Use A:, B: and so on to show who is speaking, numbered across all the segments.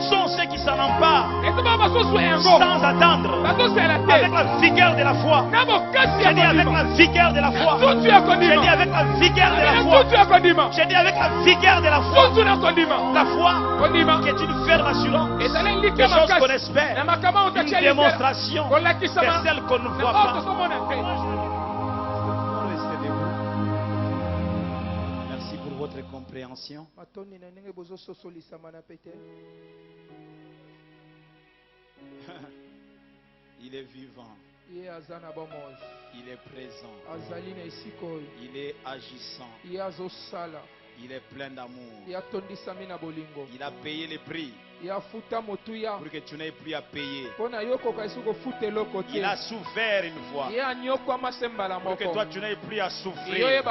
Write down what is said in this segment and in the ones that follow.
A: sont ceux qui s'en emparent
B: sans
A: sans attendre, avec la vigueur de la foi. J'ai dit avec la vigueur de la foi. J'ai dit avec la vigueur de la foi. J'ai dit avec la vigueur de la foi. La foi qui est une ferme assurance des choses qu'on espère, une démonstration de celle qu'on ne voit pas. Restez debout. Merci pour votre compréhension. Il est vivant. Il est présent. Il est agissant. Il est plein d'amour. Il a payé les prix pour que tu n'aies plus à payer. Il a souffert une fois pour que toi tu n'aies plus à souffrir.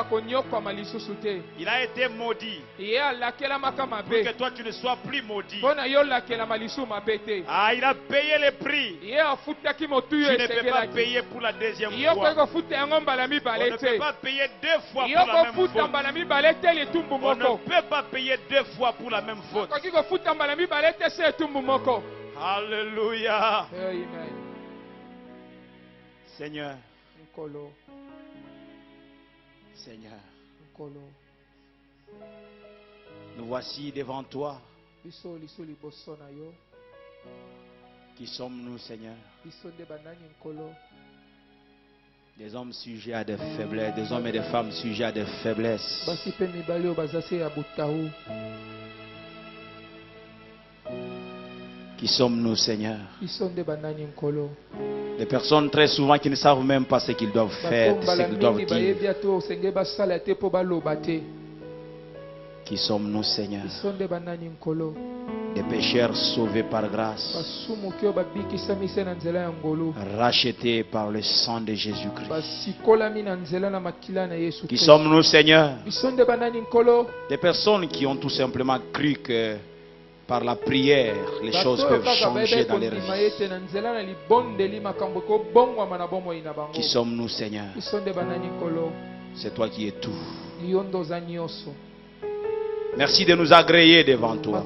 A: Il a été maudit pour que toi tu ne sois plus maudit. Ah, il a payé les prix. Tu ne peux pas payer pour la deuxième fois. On ne peut pas payer deux fois pour la même faute. On ne peut pas payer deux fois pour la même faute. Alléluia.
B: Amen.
A: Seigneur. Seigneur. Nous voici devant toi. Qui sommes-nous, Seigneur? Des hommes sujets à des faiblesses, des hommes et des femmes sujets à des faiblesses. Qui sommes-nous, Seigneur? Des personnes très souvent qui ne savent même pas ce qu'ils doivent faire, ce qu'ils doivent dire. Qui sommes-nous, Seigneur? Des pécheurs sauvés par grâce, rachetés par le sang de Jésus-Christ. Qui sommes-nous, Seigneur? Des personnes qui ont tout simplement cru que par la prière, les choses peuvent changer dans leur vie. Qui sommes-nous, Seigneur? C'est toi qui es tout. Merci de nous agréer devant toi.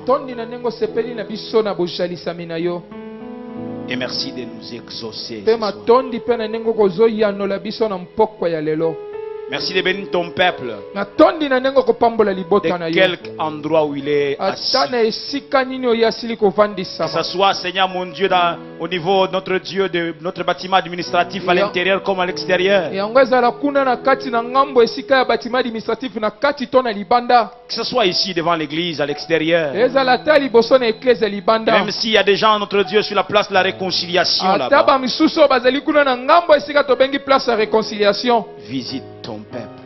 A: Et merci de nous exaucer ce soir. Merci de bénir ton peuple de quelque endroit où il est assis. Que ce soit, Seigneur mon Dieu, au niveau de notre Dieu, de notre bâtiment administratif à l'intérieur comme à l'extérieur. Que ce soit ici devant l'église, à l'extérieur. Même s'il y a des gens, notre Dieu, sur la place de la réconciliation là-bas. Visite ton peuple.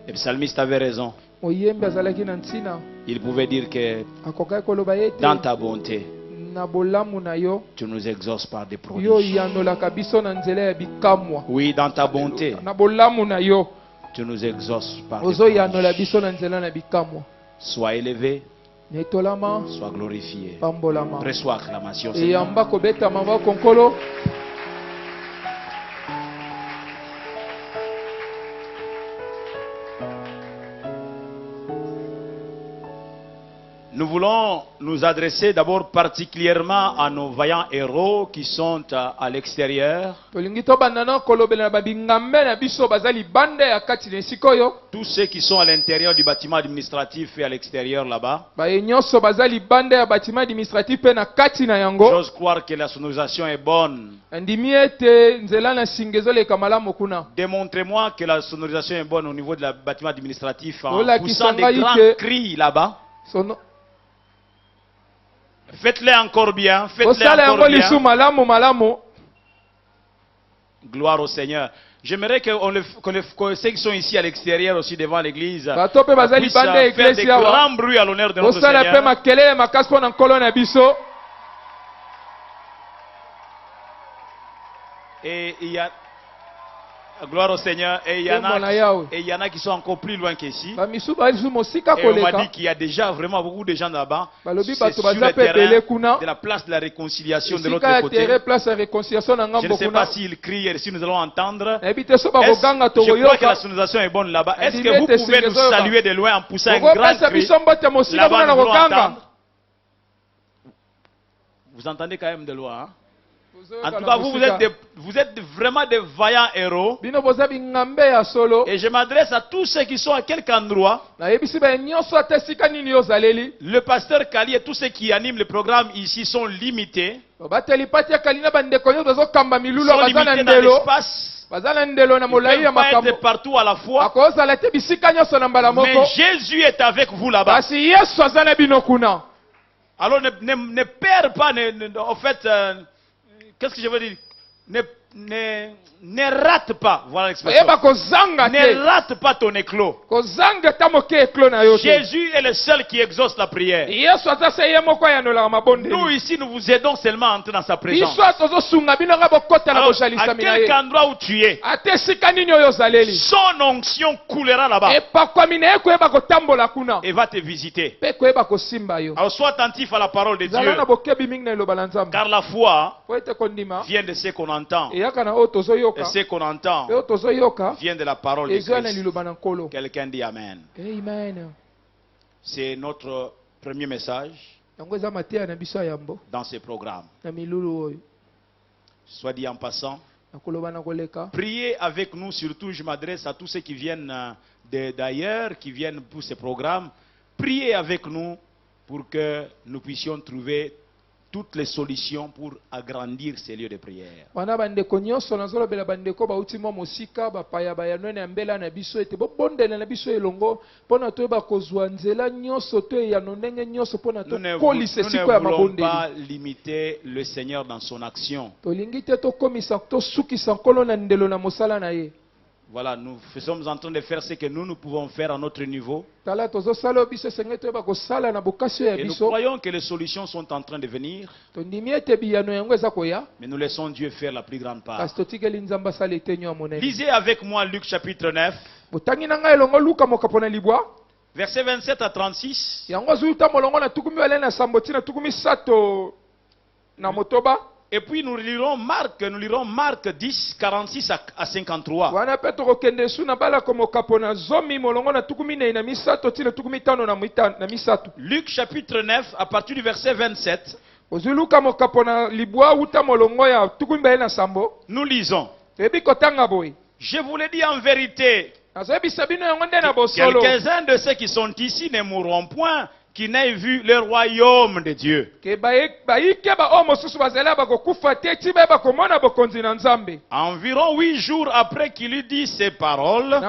A: Le psalmiste avait raison. Il pouvait dire que dans ta bonté, tu nous exauces par des prodiges. Oui, dans ta bonté, tu nous exauces par des prodiges. Sois élevé, sois glorifié. Reçois acclamation, Seigneur. Nous voulons nous adresser d'abord particulièrement à nos vaillants héros qui sont à l'extérieur. Tous ceux qui sont à l'intérieur du bâtiment administratif et à l'extérieur là-bas. J'ose croire que la sonorisation est bonne. Démontrez-moi que la sonorisation est bonne au niveau du bâtiment administratif en poussant des grands cris là-bas. Faites-le encore bien. Faites-le encore bien. Gloire au Seigneur. J'aimerais que ceux qui sont ici à l'extérieur aussi devant l'église puissent faire des grands bruits à l'honneur de notre Seigneur. Et il y a Gloire au Seigneur. Et il y en a qui sont encore plus loin qu'ici. Et on m'a dit qu'il y a déjà vraiment beaucoup de gens là-bas. C'est sur le terrain de la place de la réconciliation de l'autre côté. Je ne sais pas s'ils crient et si nous allons entendre. Je crois que la sonorisation est bonne là-bas. Est-ce que vous pouvez nous saluer de loin en poussant un grand cri là-bas, nous allons entendre. Vous entendez quand même de loin, hein? En tout cas, vous êtes vraiment des vaillants héros. Et je m'adresse à tous ceux qui sont à quelque endroit. Le pasteur Kali et tous ceux qui animent le programme ici sont limités. Sont limités dans l'espace. Ils ne peuvent pas être partout à la fois. Mais Jésus est avec vous là-bas. Alors ne perds pas, en fait... qu'est-ce que je veux dire? Ne rate pas, voilà l'expression. Ne rate pas ton éclos. Jésus est le seul qui exauce la prière. Nous ici, nous vous aidons seulement à entrer dans sa présence. Alors, à quel endroit où tu es, son onction coulera là-bas et va te visiter. Alors sois attentif à la parole de Dieu, car la foi vient de ce qu'on entend. Et ce qu'on entend vient de la parole de Christ. Quelqu'un dit Amen. C'est notre premier message dans ce programme. Soit dit en passant, priez avec nous, surtout je m'adresse à tous ceux qui viennent d'ailleurs, qui viennent pour ce programme. Priez avec nous pour que nous puissions trouver toutes les solutions pour agrandir ces lieux de prière. Nous ne voulons pas limiter le Seigneur dans son action. Voilà, nous sommes en train de faire ce que nous pouvons faire à notre niveau. Et nous croyons que les solutions sont en train de venir. Mais nous laissons Dieu faire la plus grande part. Lisez avec moi Luc chapitre 9. Versets 27 à 36. Et puis nous lirons Marc 10, 46 à 53. Luc chapitre 9, à partir du verset 27. Nous lisons. Je vous l'ai dit en vérité, quelques-uns de ceux qui sont ici ne mourront point, qui n'aient vu le royaume de Dieu. Environ 8 jours après qu'il eut dit ces paroles,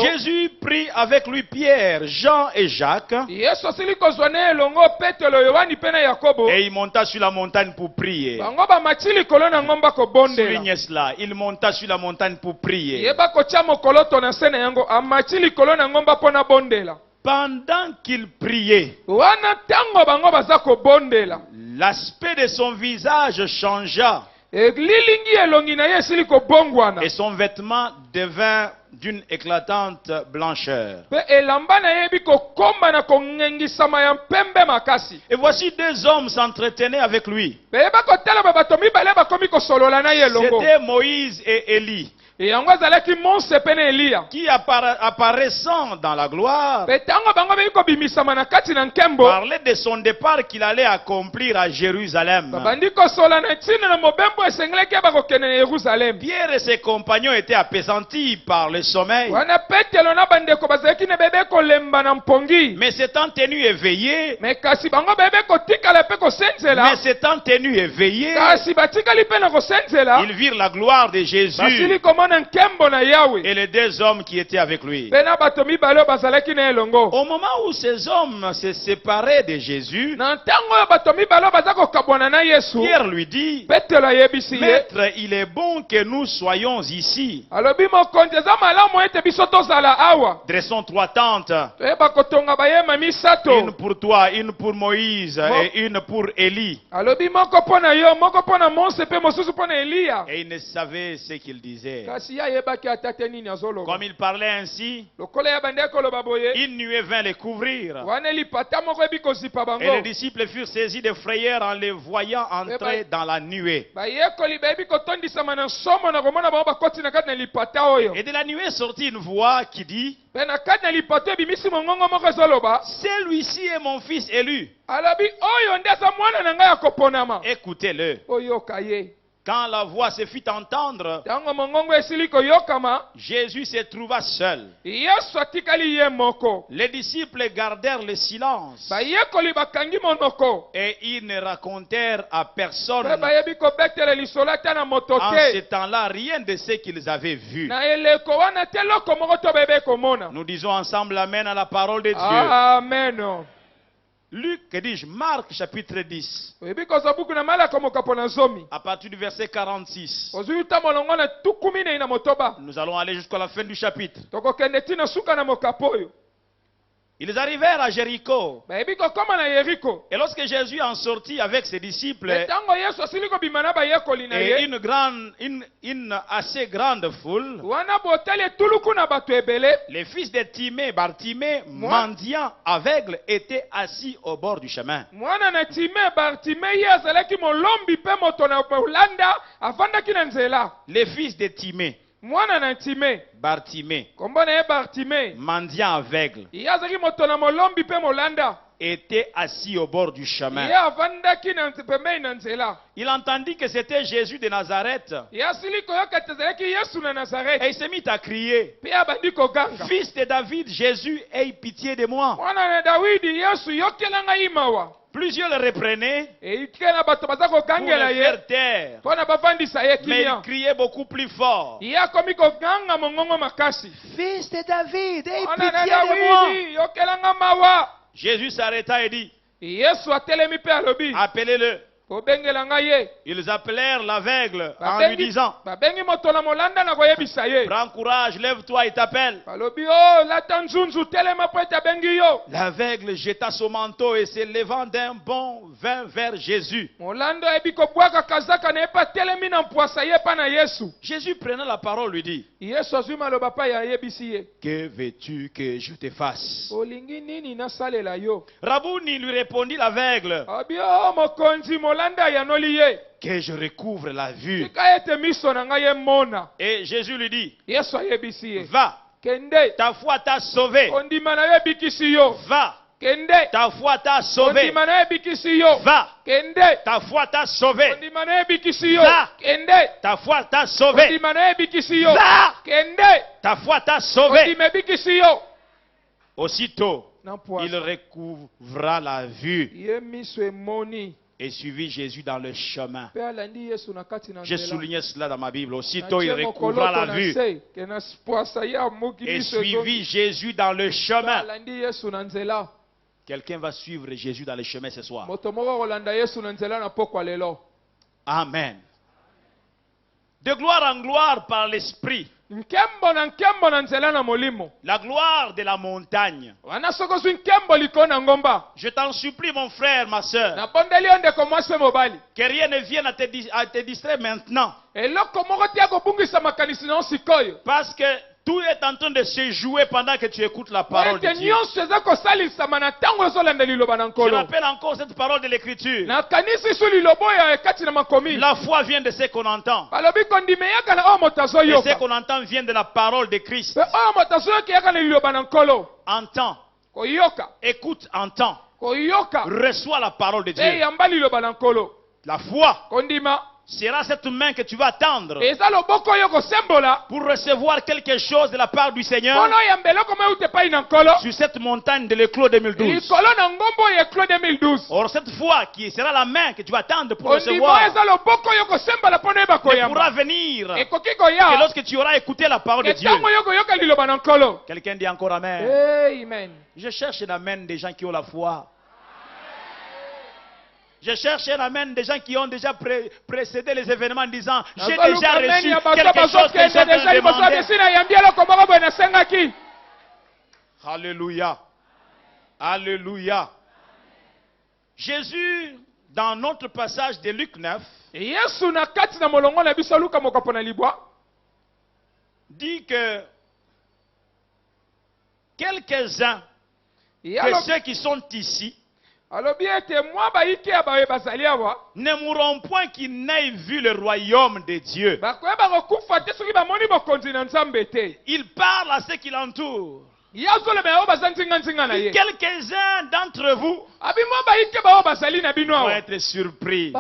A: Jésus prit avec lui Pierre, Jean et Jacques, et il monta sur la montagne pour prier. Soulignez cela, il monta sur la montagne pour prier. Pendant qu'il priait, l'aspect de son visage changea et son vêtement devint d'une éclatante blancheur. Et voici deux hommes s'entretenaient avec lui. C'était Moïse et Élie, qui apparaissant dans la gloire parlait de son départ qu'il allait accomplir à Jérusalem. Pierre et ses compagnons étaient appesantis par le sommeil, mais s'étant tenus éveillés, ils virent la gloire de Jésus et les deux hommes qui étaient avec lui. Au moment où ces hommes se séparaient de Jésus, Pierre lui dit, Maître, il est bon que nous soyons ici. Dressons 3 tentes. Une pour toi, une pour Moïse et une pour Élie. Et il ne savait ce qu'il disait. Comme il parlait ainsi, une nuée vint les couvrir. Et les disciples furent saisis de frayeur en les voyant entrer dans la nuée. Et de la nuée sortit une voix qui dit, celui-ci est mon fils élu. Écoutez-le. Quand la voix se fit entendre, Jésus se trouva seul. Les disciples gardèrent le silence et ils ne racontèrent à personne en ce temps-là rien de ce qu'ils avaient vu. Nous disons ensemble Amen à la parole de Dieu.
B: Amen.
A: Luc, que dis-je, Marc chapitre 10. À partir du verset 46. Nous allons aller jusqu'à la fin du chapitre. Ils arrivèrent à Jéricho. Et lorsque Jésus en sortit avec ses disciples et une assez grande foule, les fils de Timée, Bartimée, mendiant aveugle, étaient assis au bord du chemin. Les fils de Timée, Bartimée, mendiant aveugle, était assis au bord du chemin. Il entendit que c'était Jésus de Nazareth. Et il se mit à crier, Fils de David, Jésus, aie pitié de moi. Plusieurs le reprenaient pour le faire taire. Mais il criait beaucoup plus fort, Fils de David, aie pitié de moi. Jésus s'arrêta et dit, appelez-le. Ils appelèrent l'aveugle en lui disant, prends courage, lève-toi et t'appelle. L'aveugle jeta son manteau et se levant d'un bond vint vers Jésus. Jésus prenant la parole lui dit, que veux-tu que je te fasse? Rabouni, lui répondit l'aveugle, que je recouvre la vue. Et Jésus lui dit, va, ta foi t'a sauvé. Va, ta foi t'a sauvé. Va, ta foi t'a sauvé. Va, ta foi t'a sauvé. Va, ta foi t'a sauvé. Aussitôt, il recouvra la vue et suivit Jésus dans le chemin. J'ai souligné cela dans ma Bible. Aussitôt, il recouvra la vue et suivit Jésus dans le chemin. Quelqu'un va suivre Jésus dans le chemin ce soir. Amen. De gloire en gloire par l'Esprit. La gloire de la montagne. Je t'en supplie, mon frère, ma soeur, que rien ne vienne à te distraire maintenant. Parce que tout est en train de se jouer pendant que tu écoutes la parole de Dieu. Je rappelle encore cette parole de l'Écriture. La foi vient de ce qu'on entend. Et ce qu'on entend vient de la parole de Christ. Entends. Écoute, entends. Reçois la parole de Dieu. La foi sera cette main que tu vas tendre pour recevoir quelque chose de la part du Seigneur sur cette montagne de l'éclos 2012. Or, cette fois, qui sera la main que tu vas tendre pour recevoir, ne pourra venir que lorsque tu auras écouté la parole de Dieu. Quelqu'un dit encore Amen.
B: Amen.
A: Je cherche un amen des gens qui ont la foi. Je cherche un amen des gens qui ont déjà précédé les événements en disant j'ai déjà reçu quelque chose que j'ai demandé. Alléluia. Alléluia. Jésus, dans notre passage de Luc 9, dit que quelques-uns de ceux qui sont ici ne mourront point qu'ils n'aient vu le royaume de Dieu. Il parle à ceux qui l'entourent. Quelques-uns d'entre vous vont être surpris.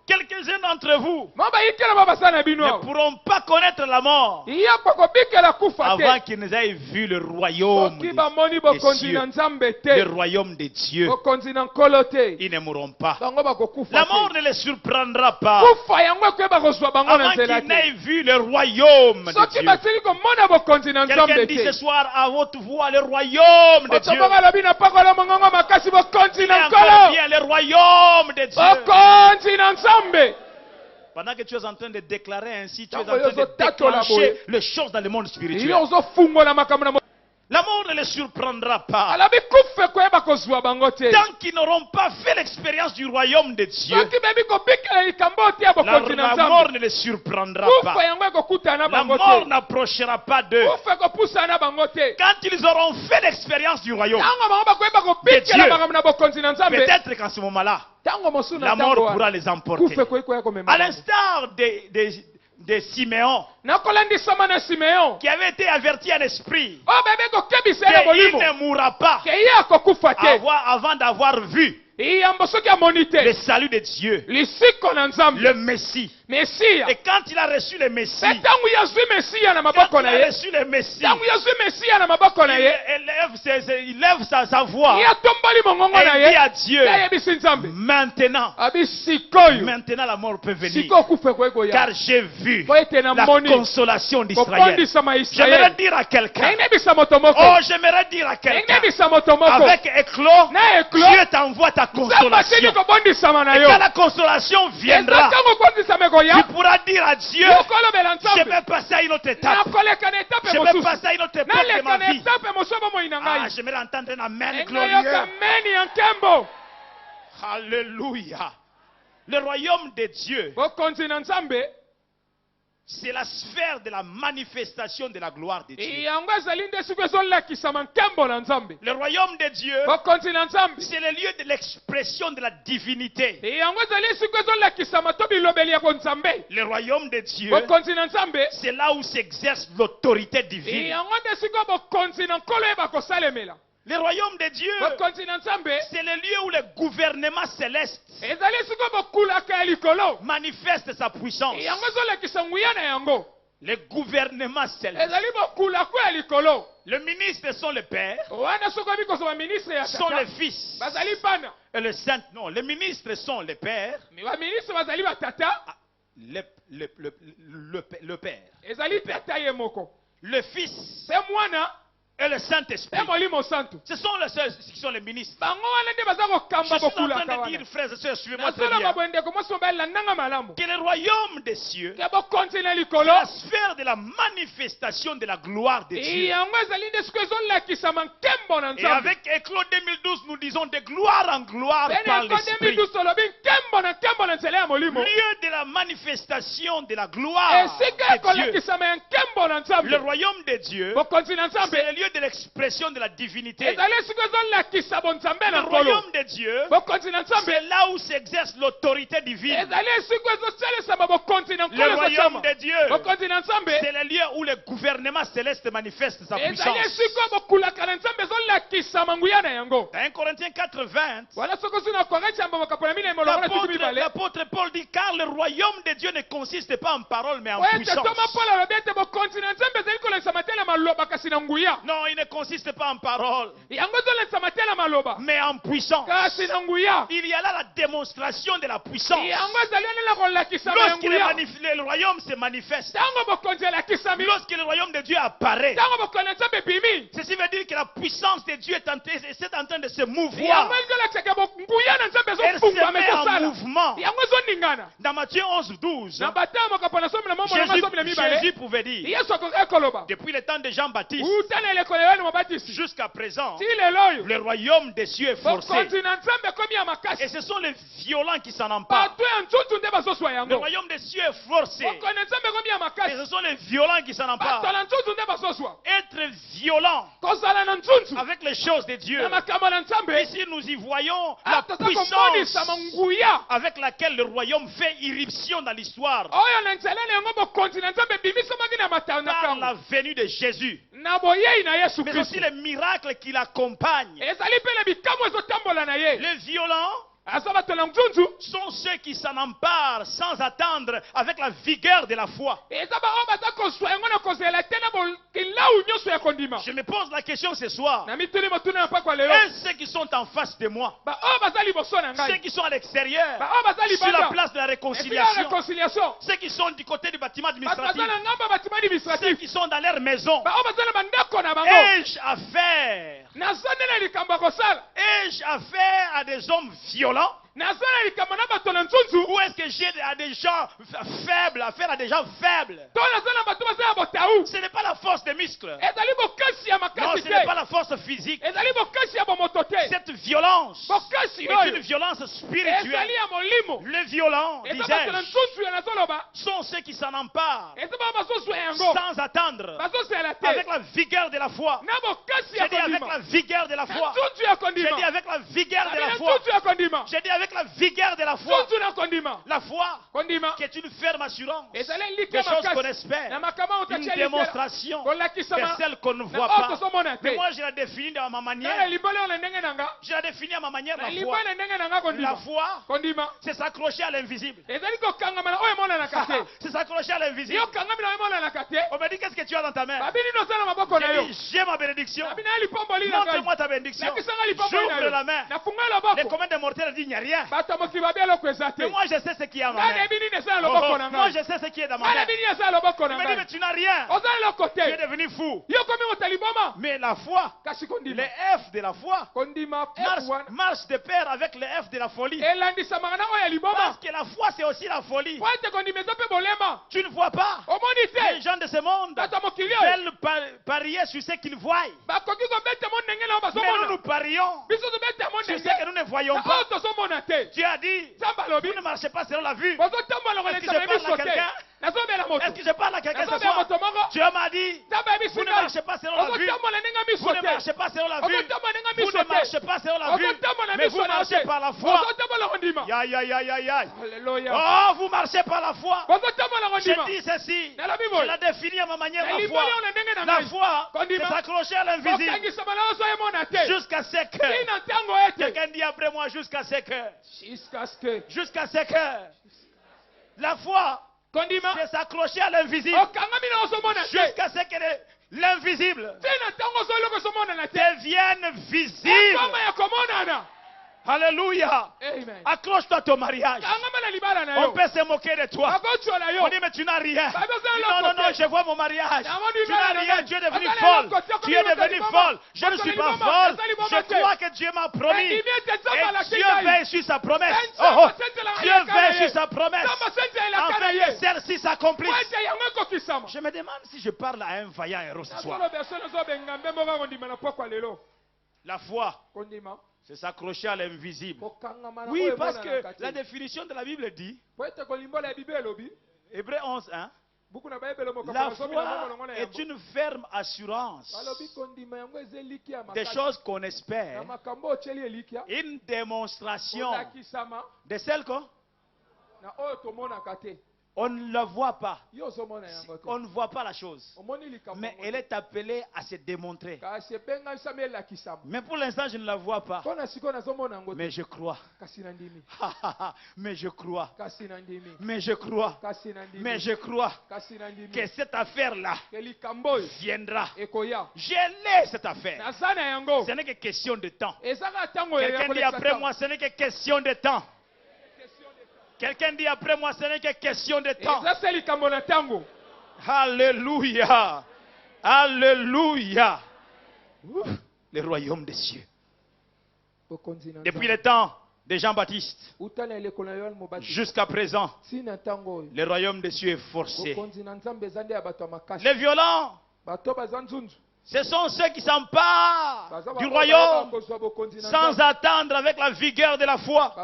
A: Quelques-uns d'entre vous ne pourront pas connaître la mort avant qu'ils n'aient vu le royaume des cieux, le royaume de Dieu. Ils ne mourront pas. La mort ne les surprendra pas avant qu'ils n'aient vu le royaume de Dieu. Quelqu'un dit ce soir à votre voix le royaume de Dieu. Bien le royaume de Dieu. Pendant que tu es en train de déclarer ainsi, tu es en train de déclencher les choses dans le monde spirituel. La mort ne les surprendra pas. Tant qu'ils n'auront pas fait l'expérience du royaume de Dieu, la mort ne les surprendra pas. La mort n'approchera pas d'eux. Quand ils auront fait l'expérience du royaume de Dieu, peut-être qu'en ce moment-là, la mort pourra les emporter. À l'instar de Siméon, qui avait été averti en esprit qu'il ne mourra pas avant d'avoir vu le salut de Dieu, le Messie. Et quand il a reçu le Messie, il lève sa voix et il dit à Dieu, maintenant la mort peut venir, car j'ai vu la consolation d'Israël. J'aimerais dire à quelqu'un, avec éclos, Dieu t'envoie ta consolation. Et quand la consolation viendra, tu pourras dire à Dieu, je vais passer à une autre étape. Je vais passer à une autre époque de ma vie. Ah, j'aimerais entendre un amen glorieux. Alléluia. Le royaume de Dieu, c'est la sphère de la manifestation de la gloire de Dieu. Le royaume de Dieu, c'est le lieu de l'expression de la divinité. Le royaume de Dieu, c'est là où s'exerce l'autorité divine. Le royaume de Dieu, c'est le lieu où le gouvernement céleste manifeste sa puissance. Le gouvernement céleste. Les ministres sont les pères, sont les fils. Et le saint, non, les ministres sont les pères. Le père. Le fils. Et le Saint-Esprit. Ce sont les seuls qui sont les ministres. Je suis en train de dire, frères et sœurs, suivez-moi très bien, que le royaume des cieux, la sphère de la manifestation de la gloire de Dieu. Et avec Éclos 2012, nous disons de gloire en gloire par l'Esprit. Lieu de la manifestation de la gloire de Dieu. Le royaume de Dieu, c'est le lieu lieu de l'expression de la divinité. Le royaume de Dieu, c'est là où s'exerce l'autorité divine. Le royaume de Dieu, c'est le lieu où le gouvernement céleste manifeste sa puissance. Dans 1 Corinthiens 4:20, l'apôtre Paul dit, car le royaume de Dieu ne consiste pas en parole mais en puissance. Non, il ne consiste pas en parole mais en puissance. Il y a là la démonstration de la puissance. Lorsque le royaume se manifeste, lorsque le royaume de Dieu apparaît, ceci veut dire que la puissance de Dieu est en train de se mouvoir. Elle se met en mouvement. Dans Matthieu 11:12, Jésus pouvait dire, depuis le temps de Jean-Baptiste jusqu'à présent, le royaume des cieux est forcé. Et ce sont les violents qui s'en emparent. Le royaume des cieux est forcé. Et ce sont les violents qui s'en emparent. Être violent avec les choses de Dieu. Ici, nous y voyons la puissance avec laquelle le royaume fait irruption dans l'histoire. Par la venue de Jésus. Mais aussi les miracles qui l'accompagnent. Les violents sont ceux qui s'en emparent sans attendre avec la vigueur de la foi. Je me pose la question ce soir. Est-ce ceux qui sont en face de moi, ceux qui sont à l'extérieur, sur la place de la réconciliation, ceux qui sont du côté du bâtiment administratif, ceux qui sont dans leur maison, ai-je affaire à des hommes violents? Ou est-ce que j'ai à des gens faibles, affaire à des gens faibles? Ce n'est pas la force des muscles. Non, ce n'est pas la force physique. Cette violence est une violence spirituelle. Les violents, disais-je, sont ceux qui s'en emparent sans attendre, avec la vigueur de la foi. J'ai dit avec la vigueur de la foi. J'ai dit avec la vigueur de la foi. J'ai dit avec la vigueur de la foi. La foi qui est une ferme assurance des choses qu'on espère, une démonstration de celles qu'on ne voit pas. Mais moi je la définis de ma manière. Je la définis à ma manière la foi. La foi, c'est s'accrocher à l'invisible. C'est s'accrocher à l'invisible. On me dit qu'est-ce que tu as dans ta main? J'ai ma bénédiction. Montre-moi ta bénédiction. J'ouvre la main. Les commandes de mortels disent il n'y a rien. Mais moi je sais ce qui est dans ma main. Moi je sais ce qui est dans ma main. Il me dit mais tu n'as rien. Tu es devenu fou. Mais la foi, les F de la foi marche de pair avec les F de la folie. Parce que la foi c'est aussi la folie. Tu ne vois pas. Les gens de ce monde veulent parier sur ce qu'ils voient. Mais nous parions sur ce que nous ne voyons pas. Tu as dit, vous ne marchez pas selon la vue. Est-ce que je parle à quelqu'un? Est-ce que je parle à quelqu'un ce soir? Dieu m'a dit, vous ne marchez pas selon la vue. Vous ne marchez pas selon la vue. Vous ne marchez pas selon la vue. Mais vous marchez par la foi. Aïe, aïe, aïe, aïe, aïe. Oh, vous marchez par la foi. Je dis ceci. Je la définis à ma manière la foi. La foi, c'est s'accrocher à l'invisible. Jusqu'à ce que. Quelqu'un dit après moi, jusqu'à ce que. Jusqu'à ce que. La foi, c'est s'accrocher à l'invisible. Jusqu'à ce que l'invisible devienne visible. Alléluia. Accroche-toi à ton mariage. On peut se moquer de toi. On dit mais tu n'as rien. Non, non, non, je vois mon mariage. Tu n'as rien, tu es devenu folle. Tu es devenu folle. Je ne suis pas folle. Je crois que Dieu m'a promis. Et Dieu veille sur sa promesse. Oh, Dieu veille sur sa promesse. Afin que celle-ci s'accomplisse. Je me demande si je parle à un vaillant héros ce soir. La foi, c'est s'accrocher à l'invisible. Oui, parce que la définition de la Bible dit, Hébreux 11, hein? La foi est une ferme assurance des choses qu'on espère, une démonstration de celles qu'on on ne la voit pas. On ne voit pas la chose. Mais elle est appelée à se démontrer. Mais pour l'instant, je ne la vois pas. Mais je crois. Mais je crois. Mais je crois. Mais je crois que cette affaire-là viendra. Je l'ai, cette affaire. Ce n'est que question de temps. Quelqu'un dit après moi, ce n'est que question de temps. Quelqu'un dit après moi, ce n'est que question de temps. Alléluia. Alléluia. Le royaume des cieux. Depuis le temps de Jean-Baptiste jusqu'à présent, le royaume des cieux est forcé. Les violents, ce sont ceux qui s'emparent du royaume sans attendre avec la vigueur de la foi.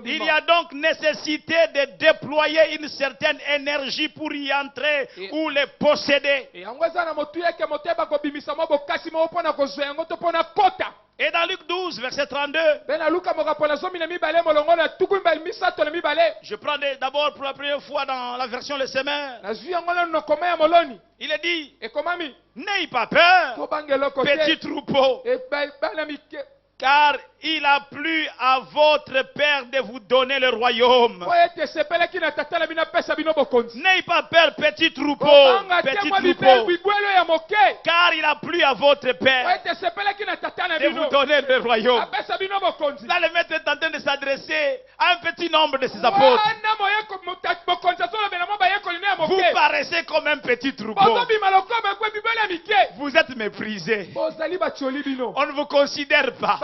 A: Il y a donc nécessité de déployer une certaine énergie pour y entrer ou les posséder. Et dans Luc 12, verset 32, je prends d'abord pour la première fois dans la version Le Semeur. Il est dit, n'ayez pas peur, petit troupeau, car il a plu à votre Père de vous donner le royaume. N'ayez pas peur, petit troupeau, car il a plu à votre Père de vous donner le royaume. Là, le maître est en train de s'adresser à un petit nombre de ses apôtres. Vous paraissez comme un petit troupeau. Vous êtes méprisés. On ne vous considère pas.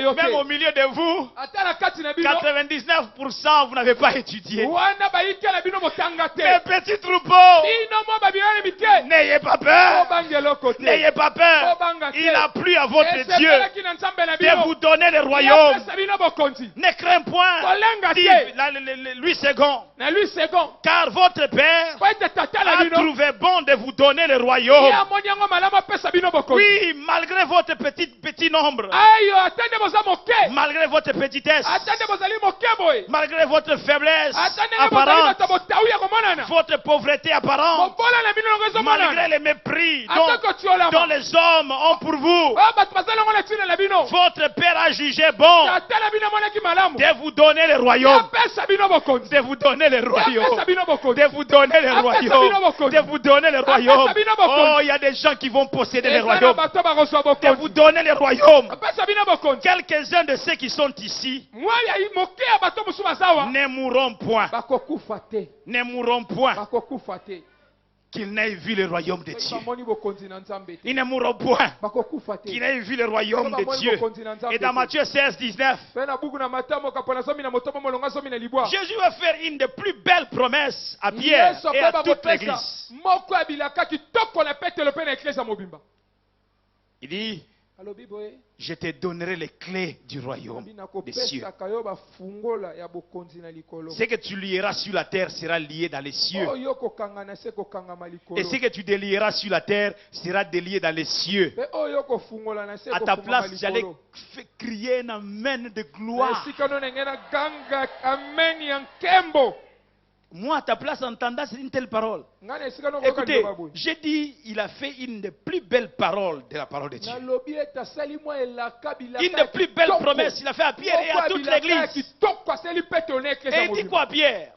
A: Même au milieu de vous, 99% vous n'avez pas étudié. Mais petit troupeau, n'ayez pas peur. N'ayez pas peur. Il a plu à votre Dieu de vous donner le royaume. Ne crains point, dit Louis II, car votre Père a trouvé bon de vous donner le royaume. Oui, malgré votre petit nombre, malgré votre petitesse, malgré votre faiblesse apparente, votre pauvreté apparente, malgré les mépris dont les hommes ont pour vous, votre Père a jugé bon de vous donner le royaume, de vous donner le royaume, de vous donner le royaume, de vous donner le royaume. Oh, il y a des gens qui vont posséder le royaume, de vous donner le royaume. Quelques-uns de ceux qui sont ici ne mourront point. Ne mourront point qu'ils n'aient vu le royaume de Dieu. Ils ne mourront point qu'ils n'aient vu le royaume de Dieu. Et dans Matthieu 16, 19, Jésus va faire une des plus belles promesses à Pierre et à toute l'église. Il dit, je te donnerai les clés du royaume des cieux. Ce que tu lieras sur la terre sera lié dans les cieux. Et ce que tu délieras sur la terre sera délié dans les cieux. À ta place, j'allais crier un amen de gloire. Moi, à ta place, entendant une telle parole. Écoutez, j'ai dit, il a fait une des plus belles paroles de la parole de Dieu. Une des plus belles promesses, il a fait à Pierre et à toute l'église. Et il dit quoi, Pierre?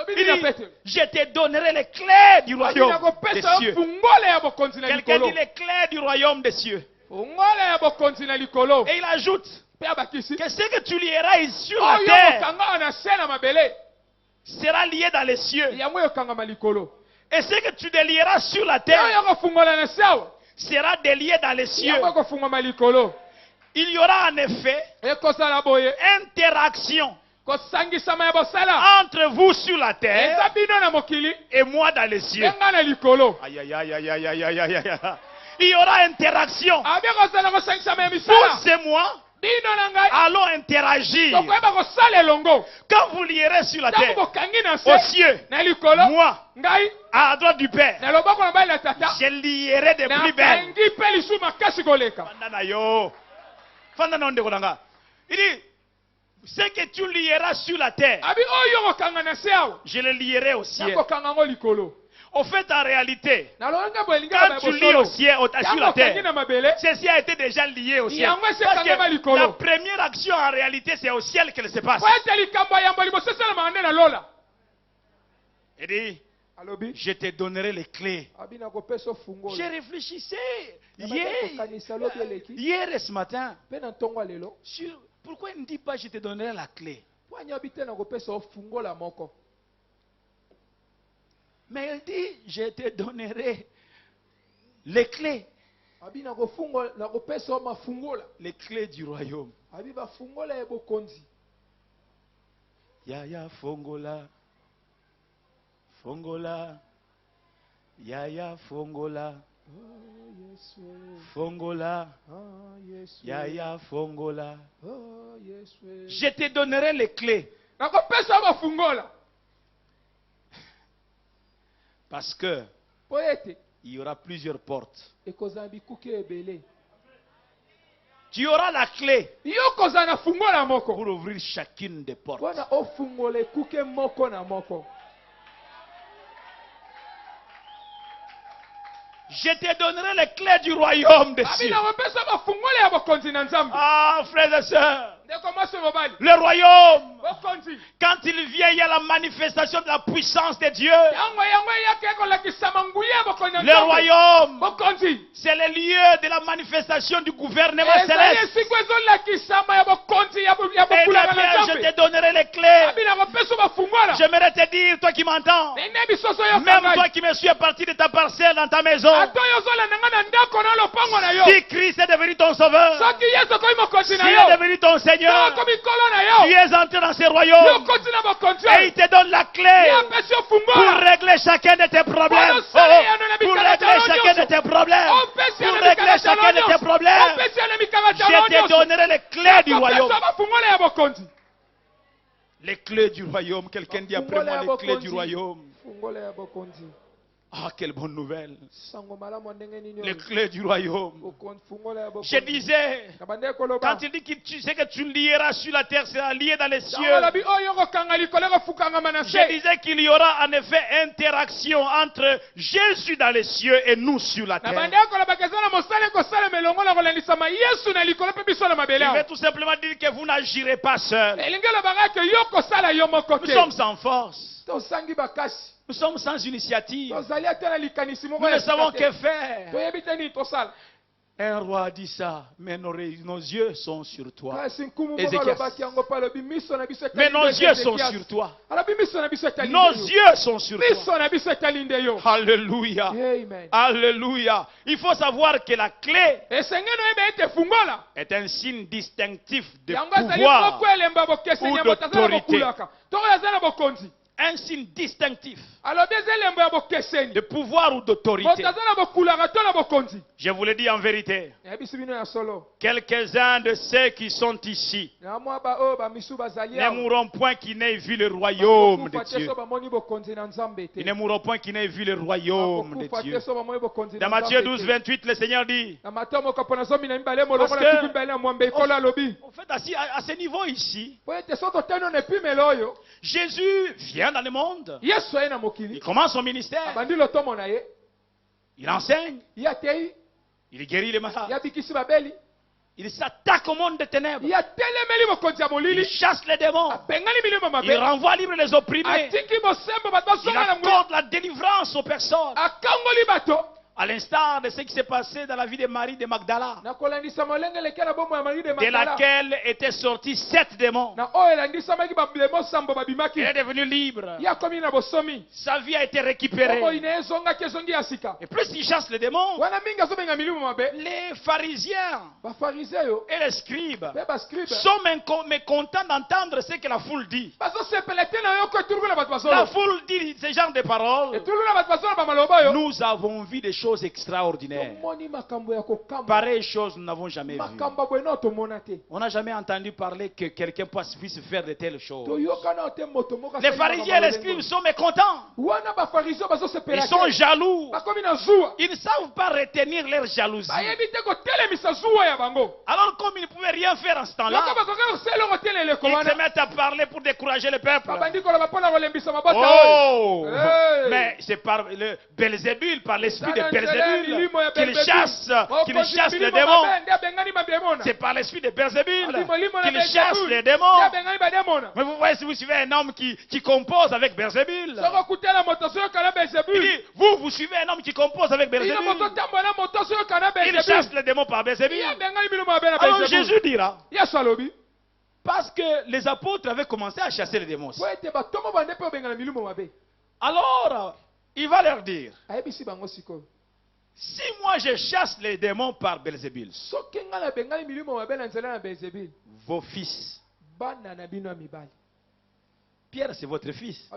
A: Il dit, je te donnerai les clés du royaume des cieux. Quelqu'un dit les clés du royaume des cieux. Et il ajoute que ce que tu lieras ici sur la terre sera lié dans les cieux. Et ce que tu délieras sur la terre sera délié dans les cieux. Il y aura en effet interaction entre vous sur la terre et moi dans les cieux. Aïe, aïe, aïe, aïe, aïe, aïe, aïe, aïe. Il y aura interaction. Vous et moi
B: allons interagir. Quand vous lierez sur la terre, aux cieux, moi, à droite du Père, je lierai des plus belles. Il dit, ce que tu lieras sur la terre, je le lierai au ciel. Au fait, en réalité, quand tu lis au ciel, sur la terre, ceci a été déjà lié au ciel. Parce que la première action, en réalité, c'est au ciel qu'elle se passe. Il dit, je te donnerai les clés. J'ai réfléchi hier et ce matin. Pourquoi il ne dit pas je te donnerai la clé? Mais il dit je te donnerai les clés. Les clés du royaume. Yaya fongola. Fongola. Yaya fongola. Fongola. Yaya fongola. Je te donnerai les clés. Parce que il y aura plusieurs portes. Tu auras la clé pour ouvrir chacune des portes. Je te donnerai les clés du royaume des cieux. Ah, frères et sœurs. Le royaume, quand il vient, il y a la manifestation de la puissance de Dieu. Le royaume, c'est le lieu de la manifestation du gouvernement céleste. Et je te donnerai les clés. J'aimerais te dire, toi qui m'entends, même toi qui me suis à partir de ta parcelle dans ta maison, si Christ est devenu ton sauveur, s'il est devenu ton Seigneur, tu es entré dans ce royaume et il te donne la clé pour régler chacun de tes problèmes. Pour régler chacun de tes problèmes. Pour régler chacun de tes problèmes. Je te donnerai les clés du royaume. Les clés du royaume. Quelqu'un dit après moi les clés du royaume. Ah, quelle bonne nouvelle. Les clés du royaume. Je disais, quand il dit que ce que tu lieras sur la terre sera lié dans les cieux. Je disais qu'il y aura en effet interaction entre Jésus dans les cieux et nous sur la terre. Il veut tout simplement dire que vous n'agirez pas seul. Nous sommes en force. Nous sommes sans initiative. Nous ne savons que faire. Un roi a dit ça, mais nos yeux sont sur toi. Mais nos yeux sont sur toi. Nos yeux sont sur toi. Alléluia. Alléluia. Il faut savoir que la clé est un signe distinctif de pouvoir ou d'autorité. Un signe distinctif de pouvoir ou d'autorité. Je vous le dis en vérité. Quelques-uns de ceux qui sont ici ne mourront point qui n'aient vu le royaume de Dieu. Ils ne mourront point qui n'aient vu le royaume de Dieu. Dans Matthieu 12, 28, le Seigneur dit, parce que, en fait, à ce niveau ici, Jésus vient dans le monde. Il commence son ministère. Il enseigne. Il guérit les malades. Il s'attaque au monde des ténèbres. Il chasse les démons. Il renvoie libre les opprimés. Il accorde la délivrance aux personnes. À l'instar de ce qui s'est passé dans la vie de Marie de Magdala, de laquelle étaient sortis 7 démons. Elle est devenue libre. Sa vie a été récupérée. Et plus il chasse les démons, les pharisiens et les scribes sont mécontents d'entendre ce que la foule dit. La foule dit ce genre de paroles. Nous avons vu des choses choses extraordinaires. Pareille chose, nous n'avons jamais vu. On n'a jamais entendu parler que quelqu'un puisse faire de telles choses. Les pharisiens et les scribes sont mécontents. Ils sont jaloux. Ils ne savent pas retenir leur jalousie. Alors comme ils ne pouvaient rien faire en ce temps-là, ils se mettent à parler pour décourager le peuple. Oh! Mais c'est par le Belzébul, par l'esprit de Belzébul, qu'il chasse les démons. C'est par l'esprit de Belzébul qu'il chasse les démons. Mais vous voyez, si vous suivez un homme qui compose avec Belzébul, il dit, vous suivez un homme qui compose avec Belzébul, il chasse les démons par Belzébul. Alors Jésus dira, parce que les apôtres avaient commencé à chasser les démons. Alors, il va leur dire, si moi je chasse les démons par Belzébul, vos fils, Pierre c'est votre fils,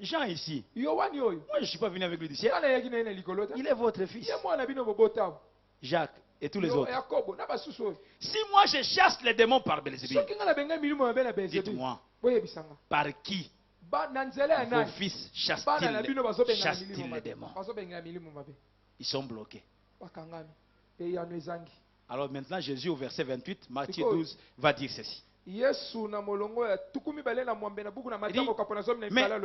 B: Jean ici, moi je ne suis pas venu avec lui du ciel, il est votre fils, Jacques et tous les autres. Si moi je chasse les démons par Belzébul, dites-moi, par qui vos fils chassent-ils les démons? Ils sont bloqués. Alors maintenant Jésus au verset 28, Matthieu 12, va dire ceci. Mais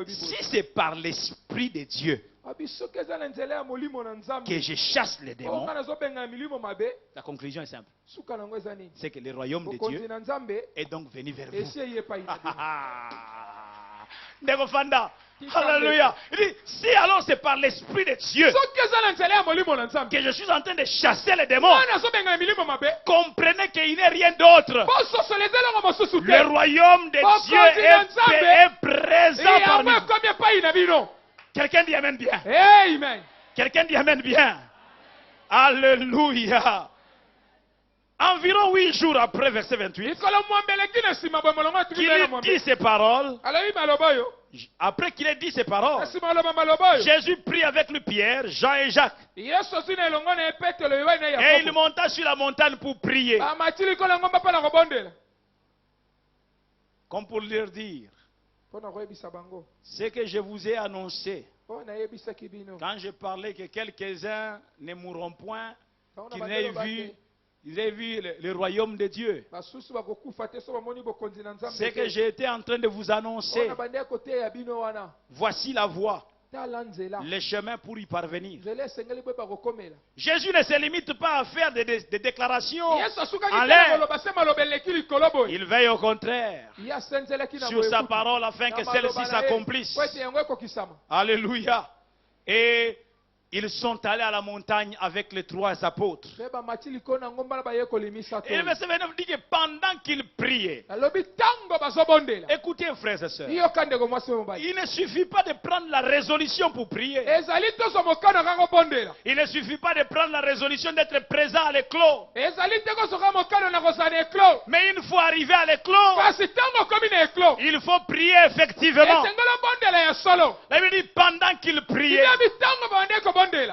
B: si c'est par l'Esprit de Dieu que je chasse les démons, la conclusion est simple. C'est que le royaume de Dieu est donc venu vers vous. Alléluia. Il dit, si alors c'est par l'Esprit de Dieu que je suis en train de chasser les démons, comprenez qu'il n'est rien d'autre. Le royaume de Dieu est présent parmi nous. Quelqu'un dit Amen bien. Amen. Quelqu'un dit Amen bien. Alléluia. Environ 8 jours après, verset 28, qu'il ait dit ces paroles, après qu'il ait dit ces paroles, Jésus prit avec lui Pierre, Jean et Jacques. Et il monta sur la montagne pour prier. Comme pour leur dire, ce que je vous ai annoncé, quand je parlais que quelques-uns ne mourront point, qu'ils n'aient vu, ils avaient vu le royaume de Dieu. C'est que j'ai été en train de vous annoncer. Voici la voie, le chemin pour y parvenir. Jésus ne se limite pas à faire des déclarations en l'air. Il veille au contraire sur sa parole afin que celle-ci s'accomplisse. Alléluia. Et ils sont allés à la montagne avec les 3 apôtres. Et le verset 29 dit que pendant qu'ils priaient, écoutez frères et sœurs, il ne suffit pas de prendre la résolution pour prier. Il ne suffit pas de prendre la résolution d'être présent à l'éclos. Mais une fois arrivé à l'éclos, il faut prier effectivement. La Bible dit pendant qu'ils priaient.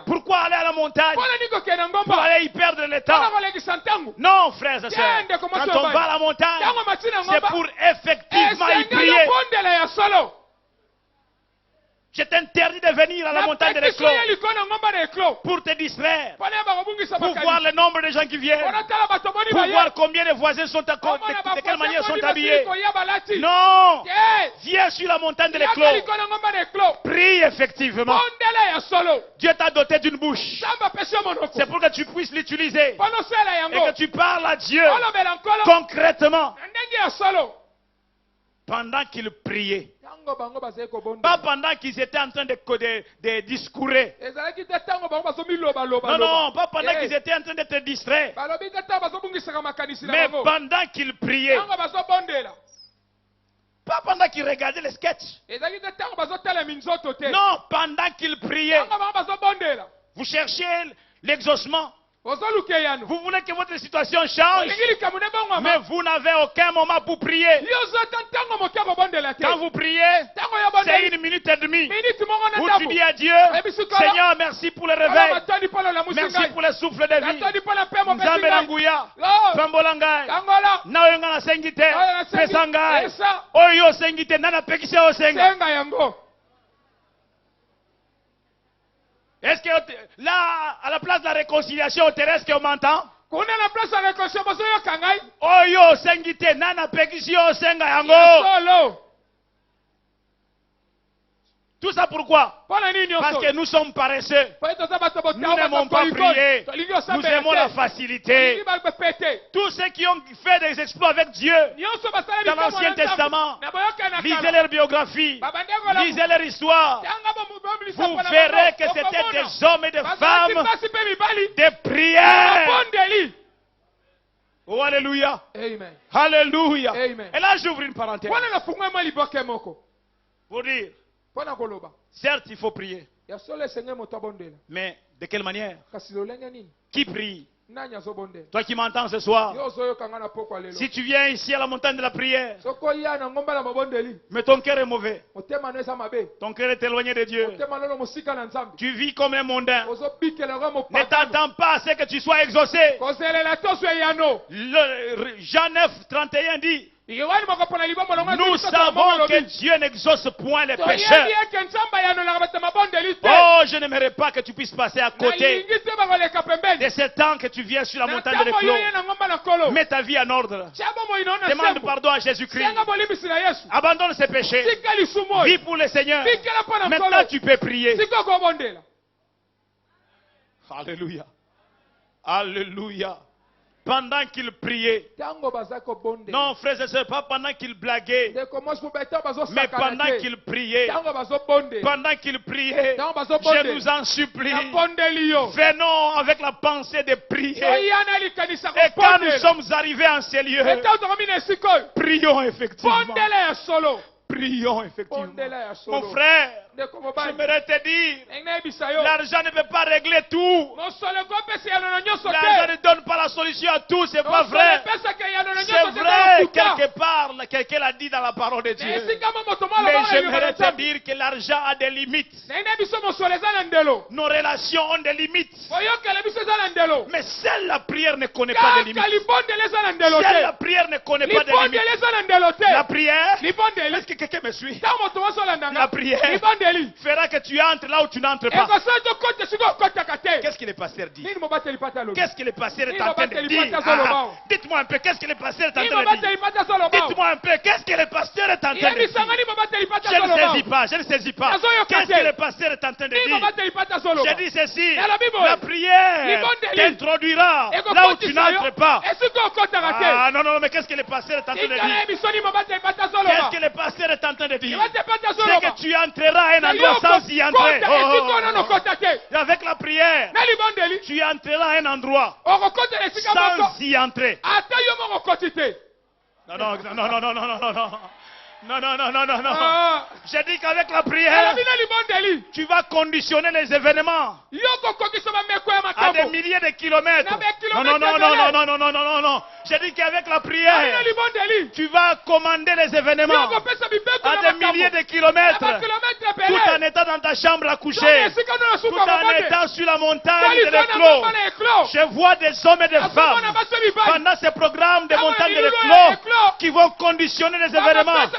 B: Pourquoi aller à la montagne? Pour aller y perdre le temps? Non, frères et sœurs. Quand on va à la montagne, c'est pour effectivement y prier. Je t'interdis de venir à la montagne de l'éclos pour te distraire, pour voir le nombre de gens qui viennent, pour voir combien de voisins sont à côté, de quelle manière sont habillés. Non, viens sur la montagne de l'éclos, prie effectivement. Dieu t'a doté d'une bouche, c'est pour que tu puisses l'utiliser et que tu parles à Dieu concrètement. Pendant qu'ils priaient, pas pendant qu'ils étaient en train de discourir. Non, pas pendant qu'ils étaient en train d'être distraits. Mais pendant qu'ils priaient. Pas pendant qu'ils regardaient les sketchs. Non, pendant qu'ils priaient. Vous cherchez l'exaucement. Vous voulez que votre situation change, mais vous n'avez aucun moment pour prier. Quand vous priez, c'est 1 minute et demie où tu dis à Dieu, Seigneur, merci pour le réveil, merci pour le souffle de vie. Nzambe Ranguya, Fambolangai, Naoyonga na Sengite, Pesangai, Oyo Sengite, Nana Pekise Osenga. Est-ce que là, à la place de la réconciliation terrestre, on m'entend? Oyo Sengite, Nana Pekise Osenga yango. Tout ça pourquoi? Parce que nous sommes paresseux. Nous n'aimons pas prier. Nous aimons la facilité. Tous ceux qui ont fait des exploits avec Dieu dans l'Ancien Testament, lisez leur biographie, lisez leur histoire. Vous verrez que c'était des hommes et des femmes de prière. Oh, alléluia.
A: Amen.
B: Alléluia.
A: Amen.
B: Et là, j'ouvre une parenthèse. Pour dire, certes, il faut prier. Mais de quelle manière? Qui prie? Toi qui m'entends ce soir, si tu viens ici à la montagne de la prière, mais ton cœur est mauvais, ton cœur est éloigné de Dieu, tu vis comme un mondain, ne t'attends pas à ce que tu sois exaucé. Jean 9, 31 dit, nous savons que Dieu n'exauce point les pécheurs. Oh, je n'aimerais pas que tu puisses passer à côté de ce temps que tu viens sur la montagne de l'éclos. Mets ta vie en ordre. Demande pardon à Jésus-Christ. Abandonne ses péchés. Vis pour le Seigneur. Maintenant tu peux prier. Alléluia. Alléluia. Pendant qu'il priait. Non, frères et sœurs, pas pendant qu'il blaguait. Mais pendant qu'il priait. Pendant qu'il priait. Je nous en supplie. Venons avec la pensée de prier. Et quand nous sommes arrivés en ces lieux, prions effectivement. Prions effectivement. Mon frère, j'aimerais te dire, l'argent ne peut pas régler tout. L'argent ne donne pas la solution à tout, c'est pas vrai. C'est vrai, quelque part, quelqu'un l'a dit dans la parole de Dieu. Mais j'aimerais te dire que l'argent a des limites. Nos relations ont des limites. Mais seule la prière ne connaît pas de limites. Seule la prière ne connaît pas de limites. La prière, est-ce que quelqu'un me suit? La prière fera que tu entres là où tu n'entres pas. Qu'est-ce que le pasteur dit? Qu'est-ce que le pasteur est en train de dire? Dites-moi un peu, qu'est-ce que le pasteur est en train de dire? Dites-moi un peu, qu'est-ce que le pasteur est en train de dire? Je ne saisis pas, je ne saisis pas. Qu'est-ce que le pasteur est en train de dire? Je dis ceci, la prière t'introduira là où tu n'entres pas. Ah non, non, mais qu'est-ce que le pasteur est en train de dire? Qu'est-ce que le pasteur est en train de dire? C'est que tu entreras à un endroit sans y entrer. Avec la prière, tu entreras à un endroit sans y entrer. Non, non, non, non, non, non, non, non, non. Non, non, non, non, non, non. J'ai dit qu'avec la prière, tu vas conditionner les événements à des milliers de kilomètres. Non, non, non, non, non, non, non, non, non, non. J'ai dit qu'avec la prière, tu vas commander les événements à des milliers de kilomètres, tout en étant dans ta chambre à coucher, tout en étant sur la montagne de l'éclos. Je vois des hommes et des femmes pendant ce programme de montagne de l'éclos qui vont conditionner les événements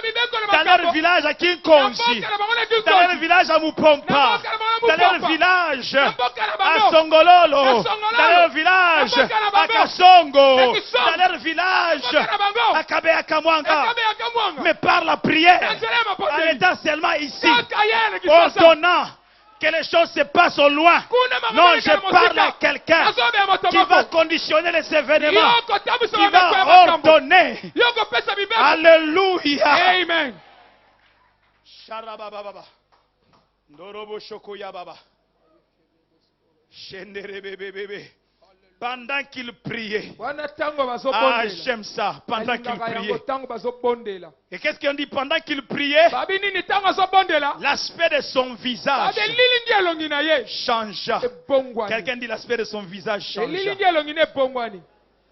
B: dans leur village à Kinkonsi, dans leur village à Mupompa, dans leur village à Songololo, dans leur village à Kasongo, dans leur village à Kabea Kamwanga, mais par la prière, en étant seulement ici, ordonnant que les choses se passent au loin. Non, je parle à quelqu'un qui va conditionner les événements, qui va ordonner. Alléluia.
A: Amen.
B: Sharababa. Ndorobo shokoya baba. Shendere bebe bebe. Pendant qu'il priait. Ah, j'aime ça. Pendant qu'il priait. Et qu'est-ce qu'on dit pendant qu'il priait? L'aspect de son visage changea. Quelqu'un dit l'aspect de son visage changea.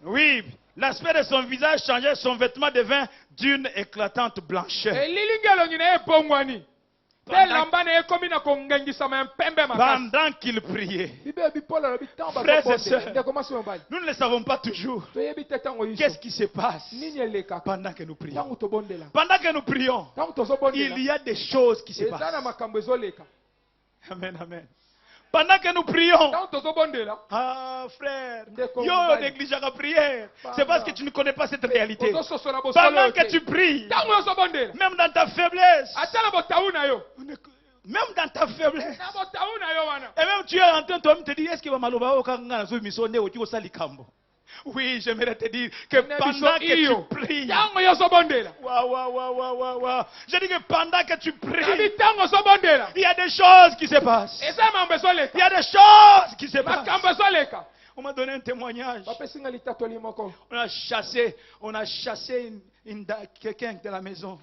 B: Oui, l'aspect de son visage changeait. Son vêtement devint d'une éclatante blancheur. Pendant qu'il priait. Frères et sœurs, nous ne le savons pas toujours. Qu'est-ce qui se passe pendant que nous prions? Pendant que nous prions, il y a des choses qui se passent. Amen, amen. Pendant que nous prions, ah frère, yo néglige la prière. C'est parce que tu ne connais pas cette réalité. Pendant que tu pries, même dans ta faiblesse, même dans ta faiblesse, et même tu es en train de te dire, est-ce que oui, j'aimerais te dire que pendant que tu pries, je dis que pendant que tu pries, il y a des choses qui se passent. Il y a des choses qui se passent. On m'a donné un témoignage. On a chassé quelqu'un de la maison.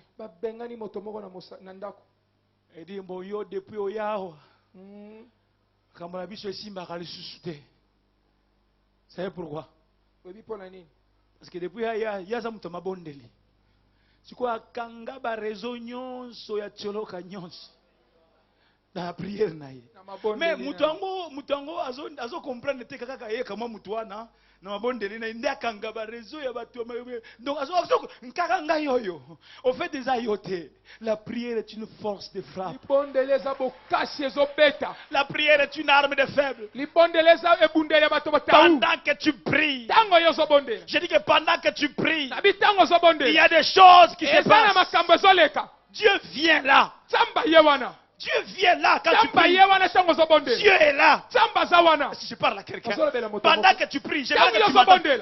B: Il dit, bon, yo, depuis Oyao, quand on a vu ceci, vous savez pourquoi? Parce que depuis il y a des gens qui ont bondeli. C'est quoi kanga ba réseau nyonso ya tcholoka nyonso dans la prière naïe. Mais mutango azo comprendre te kaka ye kama mutwana na mabondeli na ndia kanga ba réseau ya batu. Donc azo nkaka yoyo. Au fait des ayote, la prière est une force de frappe. La prière est une arme de faible. Pendant que tu pries, je dis que pendant que tu pries, il y a des choses qui se passent. Dieu vient là. Dieu vient là quand tu pries. Dieu est là. Si je parle à quelqu'un, pendant que tu pries,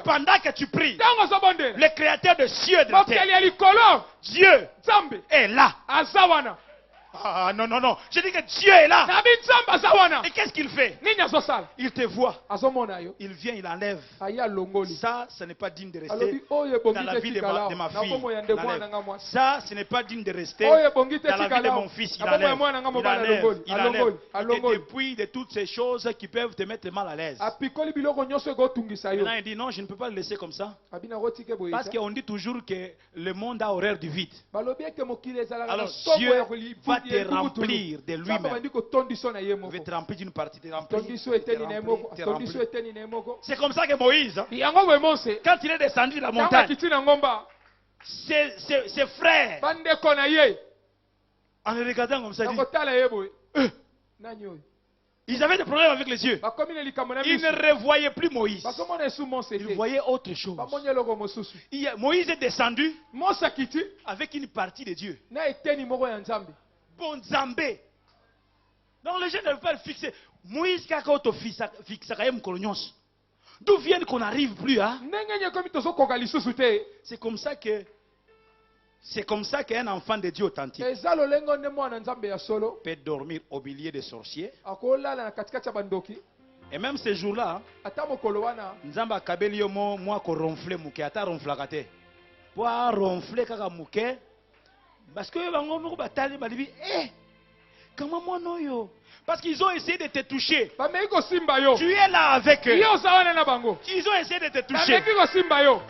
B: pendant que tu pries, le créateur de cieux et de terre, Dieu est là. Ah non, non, non. Je dis que Dieu est là. Et qu'est-ce qu'il fait? Il te voit. Il vient, il enlève. Ça, ce n'est pas digne de rester dans la vie de ma fille. Ça, ce n'est pas digne de rester dans la vie de mon fils. Il enlève. Il enlève. Il te dépouille de toutes ces choses qui peuvent te mettre mal à l'aise. Maintenant, il dit non, je ne peux pas le laisser comme ça. Parce qu'on dit toujours que le monde a horreur du vide. Alors Dieu va te remplir de lui-même. Il va te remplir d'une partie. C'est comme ça que Moïse, quand il est descendu de la montagne, ses frères, en le regardant comme ça, ils avaient des problèmes avec les yeux. Ils ne revoyaient plus Moïse. Ils voyaient autre chose. Moïse est descendu avec une partie de Dieu. Bon Zambé. Donc les gens ne veulent pas le fixer. Moïse qui a fixé d'où vient qu'on n'arrive plus à? C'est comme ça qu'un enfant de Dieu authentique peut dormir au milieu des sorciers. Et même ces jours-là, Nzamba kabeli yo moi ko ronfler muke ata ronflakate. Pour ronfler kaka muke parce que bango moko batali balibi comment moi non yo? Parce qu'ils ont essayé de te toucher. Tu es là avec eux. Ils ont essayé de te toucher.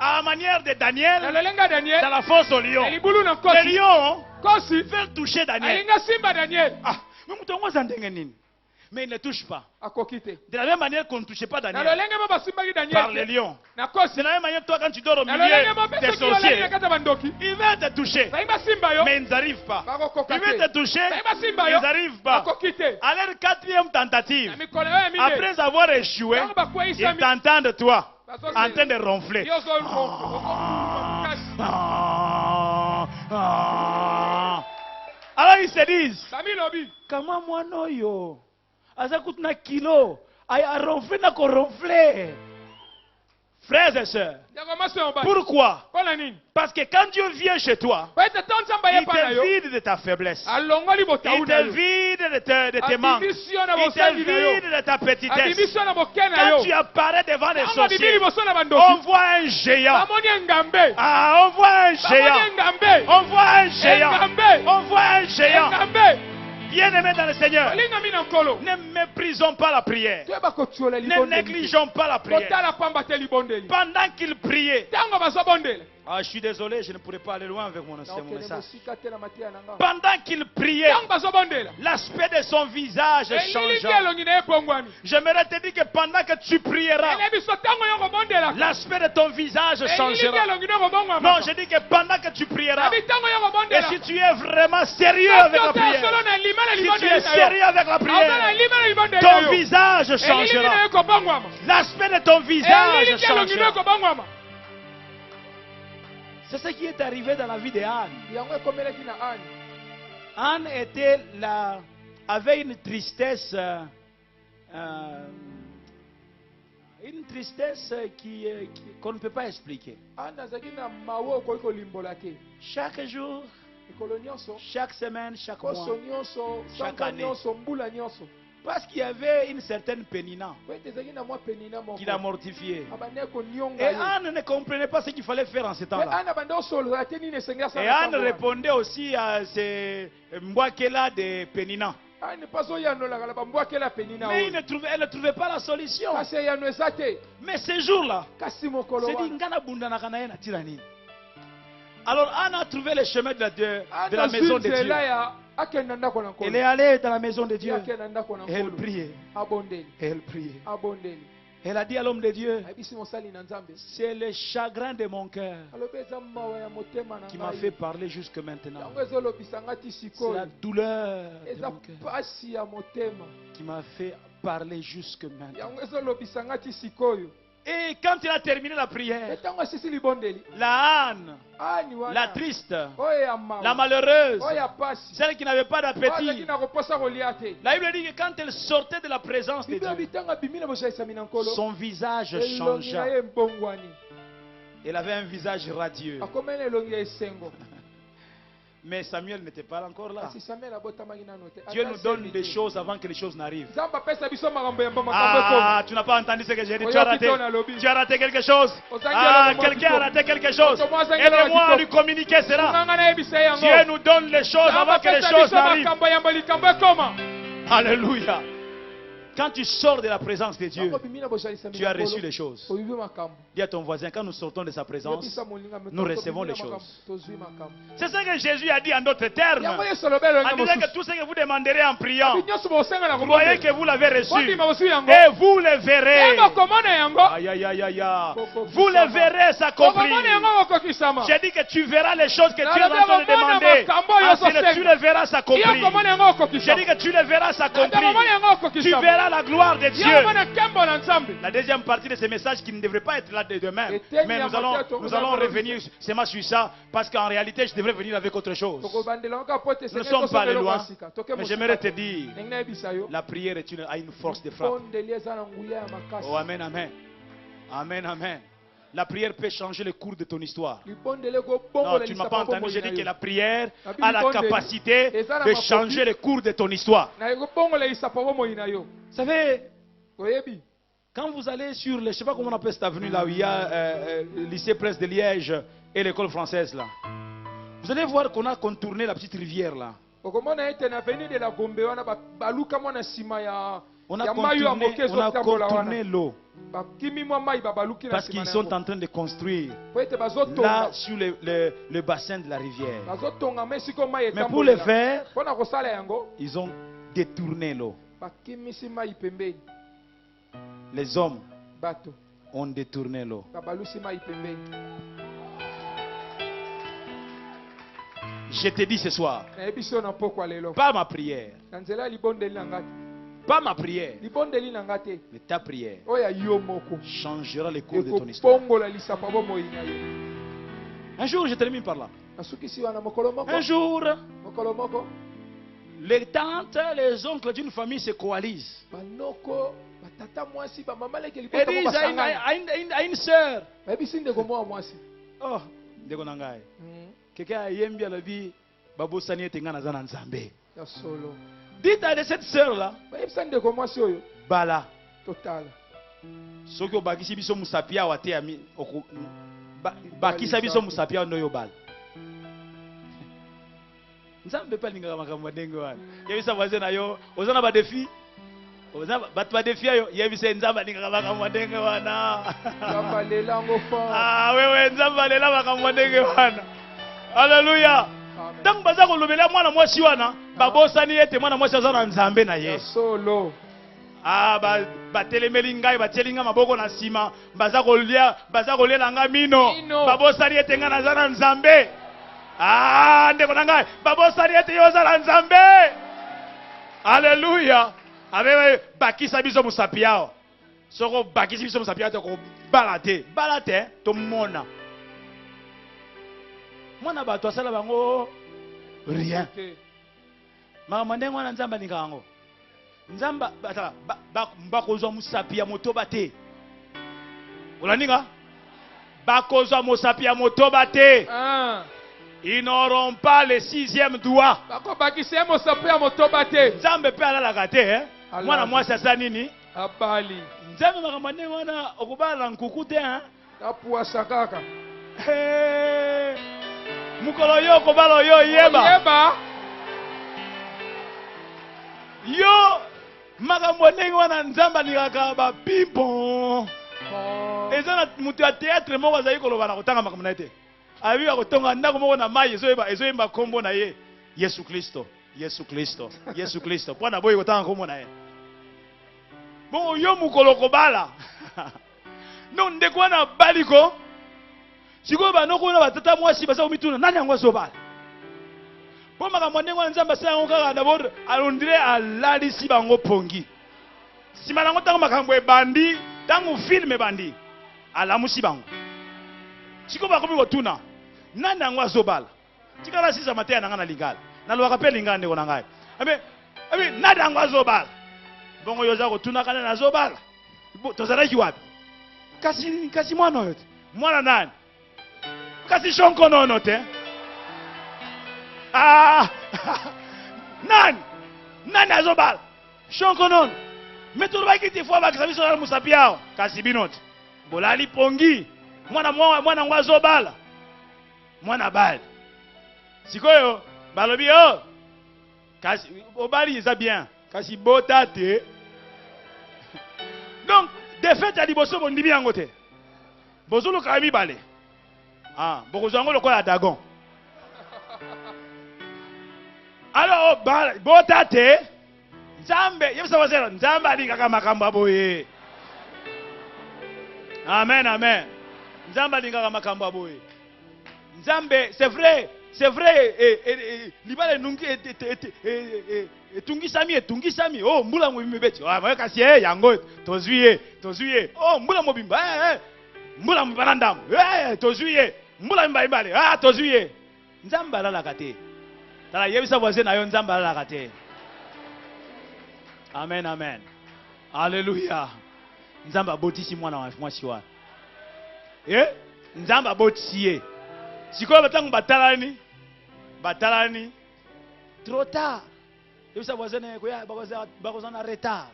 B: À la manière de Daniel, dans la fosse au lion. Les lions veulent toucher Daniel. Mais il ne touche pas. De la même manière qu'on ne touchait pas Daniel par les lions. De la même manière, toi, quand tu dors au milieu des sorciers, ils veulent te toucher. Mais ils n'arrivent pas. Ils veulent te toucher, ils n'arrivent pas. À leur quatrième tentative, après avoir échoué, ils t'entendent toi, en train de ronfler. Alors ils se disent, comment moi non yo? Aza kutuna kilo, ay ronfler na ko ronfler. Frères et sœurs, pourquoi? Parce que quand Dieu vient chez toi, il te vide de ta faiblesse. Il te vide de tes manques. Il te vide de ta petitesse. Quand tu apparais devant les sorciers, on voit un géant. Ah, on voit un géant. On voit un géant. On voit un géant. Bien-aimés dans le Seigneur, ne méprisons pas la prière. Ne négligeons pas la prière. Pendant qu'il priait, je suis désolé, je ne pourrais pas aller loin avec mon message. Pendant qu'il priait, l'aspect de son visage changea. J'aimerais te dire que pendant que tu prieras, l'aspect de ton visage changera. Non, je dis que pendant que tu prieras, et si tu es vraiment sérieux avec la prière, si tu es sérieux avec la prière, ton visage changera. L'aspect de ton visage changera. C'est ce qui est arrivé dans la vie d'Anne. Anne avait une tristesse qu'on ne peut pas expliquer. Chaque jour, chaque semaine, chaque mois, chaque année. Parce qu'il y avait une certaine Pénina qui l'a mortifié. Et Anne ne comprenait pas ce qu'il fallait faire en ce temps-là. Et Anne répondait aussi à ces Mbouakela de Pénina. Mais elle ne trouvait pas la solution. Mais ce jour-là, c'est dit, alors Anne a trouvé le chemin de la maison de Dieu. Elle est allée dans la maison de Dieu. Et elle priait. Et elle priait. Elle a dit à l'homme de Dieu, c'est le chagrin de mon cœur qui m'a fait parler jusque maintenant. C'est la douleur de mon cœur qui m'a fait parler jusque maintenant. Et quand il a terminé la prière, la Anne, la triste, la malheureuse, celle qui n'avait pas d'appétit, la Bible dit que quand elle sortait de la présence de Dieu, son visage changea. Elle avait un visage radieux. Mais Samuel n'était pas encore là. Dieu nous donne des choses avant que les choses n'arrivent. Ah, tu n'as pas entendu ce que j'ai dit. Tu as raté. Tu as raté quelque chose. Ah, quelqu'un a raté quelque chose. Aidez-moi à lui communiquer cela. Dieu nous donne les choses avant que les choses n'arrivent. Alléluia. Quand tu sors de la présence de Dieu, tu as reçu les choses. Dis à ton voisin, quand nous sortons de sa présence, nous recevons les choses. C'est ce que Jésus a dit en d'autres termes. En disant que tout ce que vous demanderez en priant, croyez que vous l'avez reçu. Et vous le verrez. Aïe, aïe, aïe, aïe. Vous le verrez s'accomplir. J'ai dit que tu verras les choses que tu es en train de demander. Ensuite, tu le verras s'accomplir. J'ai dit que tu le verras s'accomplir. Tu verras la gloire de Dieu. La deuxième partie de ce message qui ne devrait pas être là de demain. Mais nous allons revenir seulement sur ça. Parce qu'en réalité, je devrais venir avec autre chose. Nous ne sommes pas allés loin. Mais j'aimerais te dire, la prière a une force de frappe. Oh, amen, amen. Amen, amen. La prière peut changer le cours de ton histoire. Non, tu ne m'as pas entendu. J'ai dit que la prière a la capacité de changer le cours de ton histoire. Vous savez, quand vous allez sur le, je ne sais pas comment on appelle cette avenue là où il y a le lycée Prince de Liège et l'école française là, vous allez voir qu'on a contourné la petite rivière là. On a contourné l'eau. Parce qu'ils sont en train de construire là sur le bassin de la rivière. Mais pour le faire, ils ont détourné l'eau. Les hommes ont détourné l'eau. Je te dis ce soir, pas ma prière. Pas ma prière, mais ta prière changera le cours de ton histoire. Un jour, je termine par là. Un jour, les tantes, les oncles d'une famille se coalisent Edith a une sœur. Oh, ndeko na ngai. Quelqu'un a yembi à la vie. Babosani ete nga naza na Nzambe. Dites à cette sœur là. Bala.
A: Total.
B: Soki obakisi biso musapia wa te ami bakisa biso musapia ndo yo bala. Nzambe pa lingaka makambo ndenge wana. Yebisa baze na yo, ozana ba défi. Ozana ba défi yo, yebisa Nzambe lingaka makambo ndenge wana.
A: Nzambe lela ngofa.
B: Ah wewe Nzambe lela makambo ndenge wana. Hallelujah. Donc baza ko lobela mwana mwasi wana, babosani ete mwana mwasi azana Nzambe na ye.
A: Solo.
B: Ah ba telemeli ngai ba telinga maboko na sima, baza ko lela nga mino. Babosani ete nga nazana Nzambe. Ah, ndeko na ngai, babosani ete yo zala Nzambe. Hallelujah. Abewe bakisa biso musapiao. Soko bakisi biso musapiao te ko balate. Balate to mona. Mwana bato asala bango rien. Mama ndengo wana Nzamba ningango. Nzamba bakozwa musapia motoba te. Olaninga? Bakozwa musapia motoba te. Ils n'auront pas le 6e doigt. Nzambe pe alalaka te, hein? Mwana mwasi asa nini?
A: Abali.
B: Nzambe makambo ndenge wana okubala nkuku te, hein?
A: Apuasa kaka.
B: Mukolo yo kobala yo yeba.
A: Yeba.
B: Yo makambo ndenge wana Nzambe alikaka ba pimpo. Eza na mutu ya théâtre moko azali koloba na kotanga makambo na te. Abi wa kotonga ndako moko na mai ezoyeba kombo na ye Yesu Kristo. Yesu Kristo. Yesu Kristo. Pwana boye kotanga kombo na ye. Bon yo mukolo kobala. Non ndeko na baliko. Siko ba noko na batata mwasi basa komituna nani yango azobala. Po makambo ndenge wana Nzamba sa yango kaka d'abord alondire alalisi bango pongi. Sima nango tango makambo ebandi, tango film ebandi. Alamusi bango. Siko ba komi kotuna nani yango azobala. Tikala sisa mateya nanga na lingala. Na lwaka pe lingala ndeko na ngai. Abi nani yango azobala. Bongo yoza kotuna kana na azobala. Tozalaki wapi? Kasi mwana oyo. Mwana nani? Kasi shonko nono te. Ah! Nani azobala? Shonko nono. Meto baki te fwa bakisa biso na musapiao. Kasi binot. Bolali pongi. Mwana ngwazo bala. Mwana bali. Sikoyo balobi yo. Kasi obali eza bien. Kasi bota te. Donc de fait ya liboso bondimi yango te. Bozulu ka mibale. Ah, bokozango lokola dagon. Alors bota te. Nzambe, yebisa wasela Nzambe alikaka makambo aboye. Amen, amen. Nzambe alingaka makambo aboye. Nzambe, c'est vrai, libala nungi etungisami. Oh, mbula mobimbechi. Ah, moyo kasi yango tozuye. Oh, mbula mobimba. Mbula mbanandam. Tozuye. Mbula mbaimbale. Ah, tozuye. Nzambe alalaka te. Tala yebisa voisin na yo Nzambe alalaka te. Amen, amen. Alléluia. Nzambe abotisi mwana wa mwasi wana. Nzamba botiye. Sikoyo batangu batalani. Trop tard. Yebisa voisine koya bakozana retard.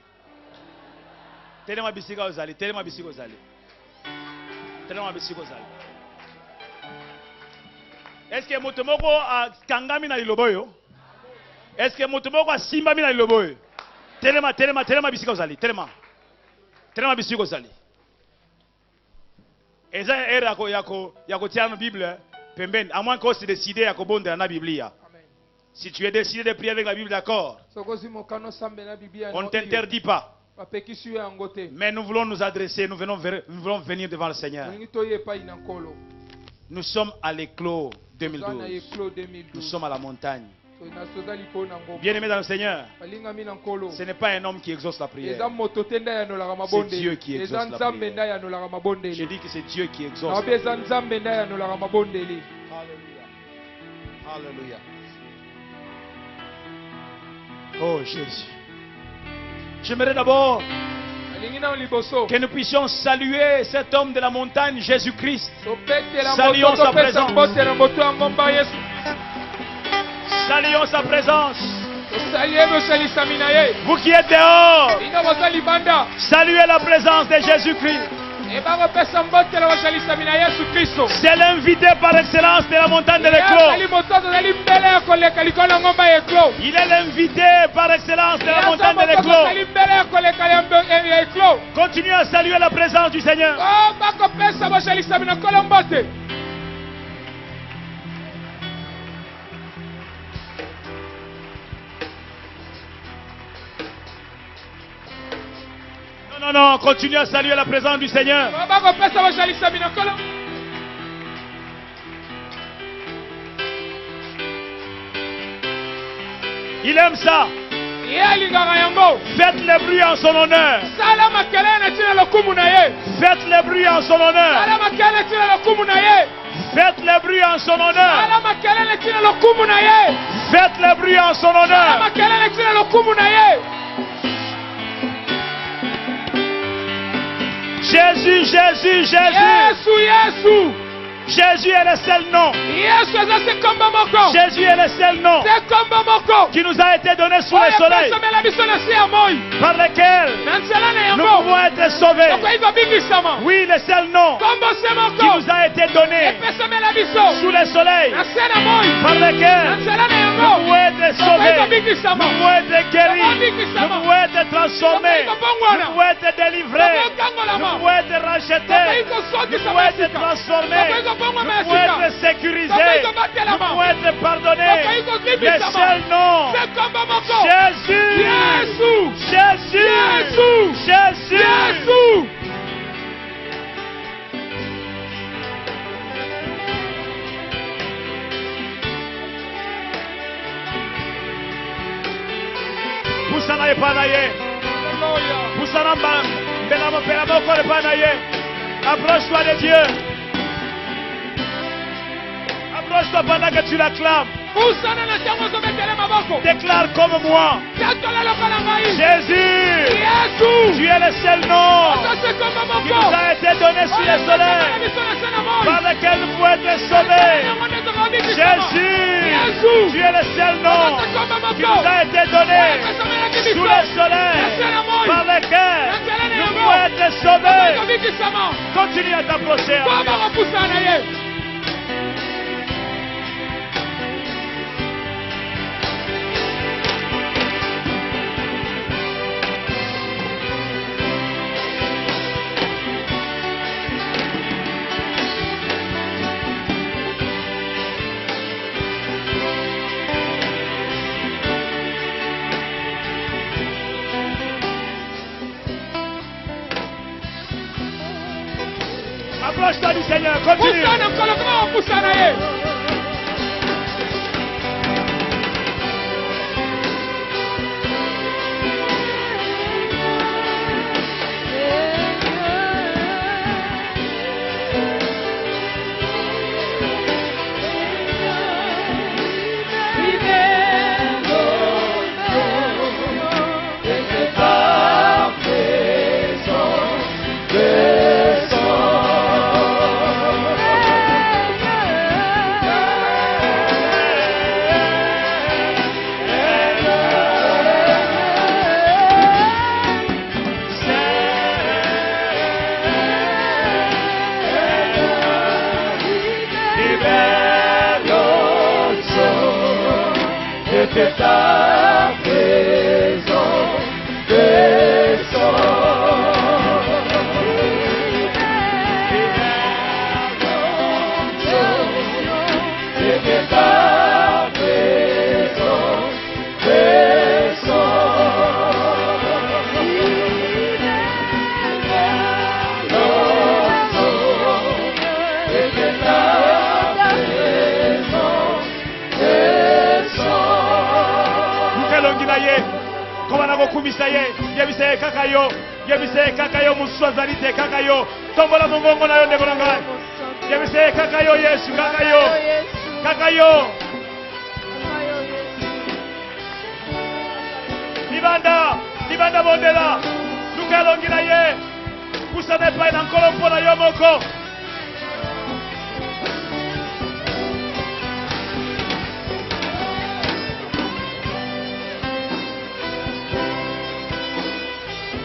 B: Telema bisika ozali. Est-ce que moto moko kangami na liloboyo? Est-ce que moto moko simbami na liloboyo? Telema bisika ozali. Telema bisika ozali. Eza era yako tia na Bible pembeni, à moins qu'on se décide à kobonda na Biblia. Si tu es décidé de prier avec la Bible, d'accord. On ne t'interdit pas. Mais nous voulons nous adresser, nous voulons venir devant le Seigneur. Nous sommes à l'éclos 2012. Nous sommes à la montagne. Bien-aimés dans le Seigneur, ce n'est pas un homme qui exauce la prière. C'est Dieu qui exauce la prière. Je dis que c'est Dieu qui exauce la prière. Alléluia. Oh Jésus. J'aimerais d'abord Que nous puissions saluer cet homme de la montagne, Jésus-Christ. Saluons sa présence. Saluons sa présence. Vous qui êtes dehors, saluez la présence de Jésus-Christ. C'est l'invité par excellence de la montagne de l'éclos. Il est l'invité par excellence de la montagne de l'éclos. Continuez à saluer la présence du Seigneur. Non, continue à saluer la présence du Seigneur. Il aime ça. Faites le bruit en son honneur. Faites le bruit en son honneur. Faites le bruit en son honneur. Faites le bruit en son honneur. Jésus, Jésus, Jésus. Jésus est le seul nom. Jésus est le seul nom qui nous a été donné sous le soleil, par lequel nous pouvons être sauvés. Oui, le seul nom qui nous a été donné sous le soleil, par lequel nous pouvons être sauvés, nous pouvons être guéris, nous pouvons être transformés, nous pouvons être délivrés, nous pouvons être rachetés, nous pouvons être transformés, nous pouvons être sécurisés, nous pouvons être pardonnés. Le seul nom, Jésus, Jésus, Jésus. Poussana epanaye, poussana belamo pelamo kore panaye. Approche-toi de Dieu. Approche-toi pendant que tu l'acclames. Déclare comme moi. Jésus, tu es le seul nom qui nous a été donné sous le soleil, par lequel nous pouvons être sauvés. Jésus, tu es le seul nom qui nous a été donné sous le soleil, par lequel nous pouvons être sauvés. Continue à t'approcher. Approche-toi du Seigneur, continue.
A: Que ta présence
B: kumisaye yebise kakayo yebise kakayo muswazalite kakayo tombola mongongo na yo ndeko nanga yebise kakayo Yesu kakayo kakayo libanda bondela Sunga longi na ye. Pusana epai na nkolo mpona yo moko.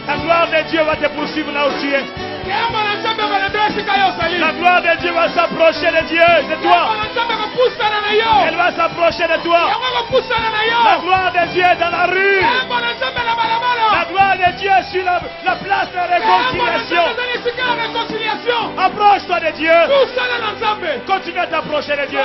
B: La gloire de Dieu va te poursuivre là où tu es. La gloire de Dieu va s'approcher de Dieu, de toi. Elle va s'approcher de toi. La gloire de Dieu est dans la rue. La gloire de Dieu est sur la place de réconciliation. Approche-toi de Dieu. Continue à t'approcher de Dieu.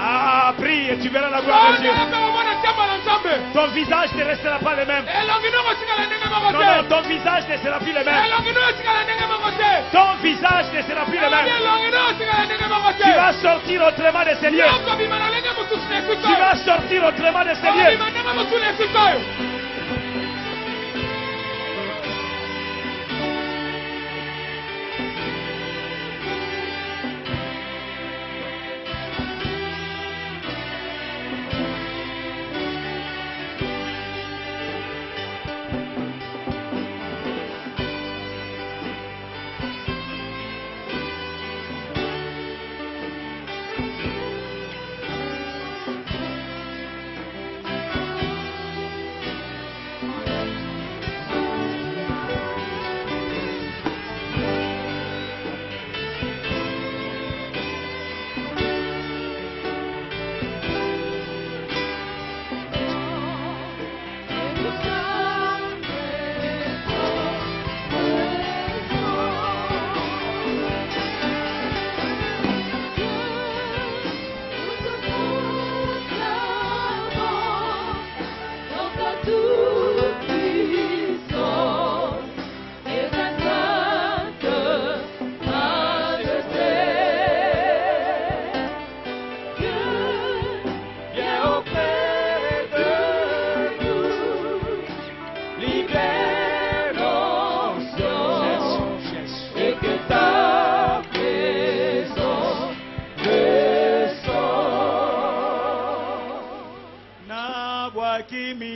B: Ah, prie et tu verras la gloire de Dieu. Ton visage ne restera pas le même. Non, non, ton visage ne sera plus le même. Ton visage ne sera plus le même. Tu vas sortir autrement de ces lieux. Tu vas sortir autrement de ces lieux.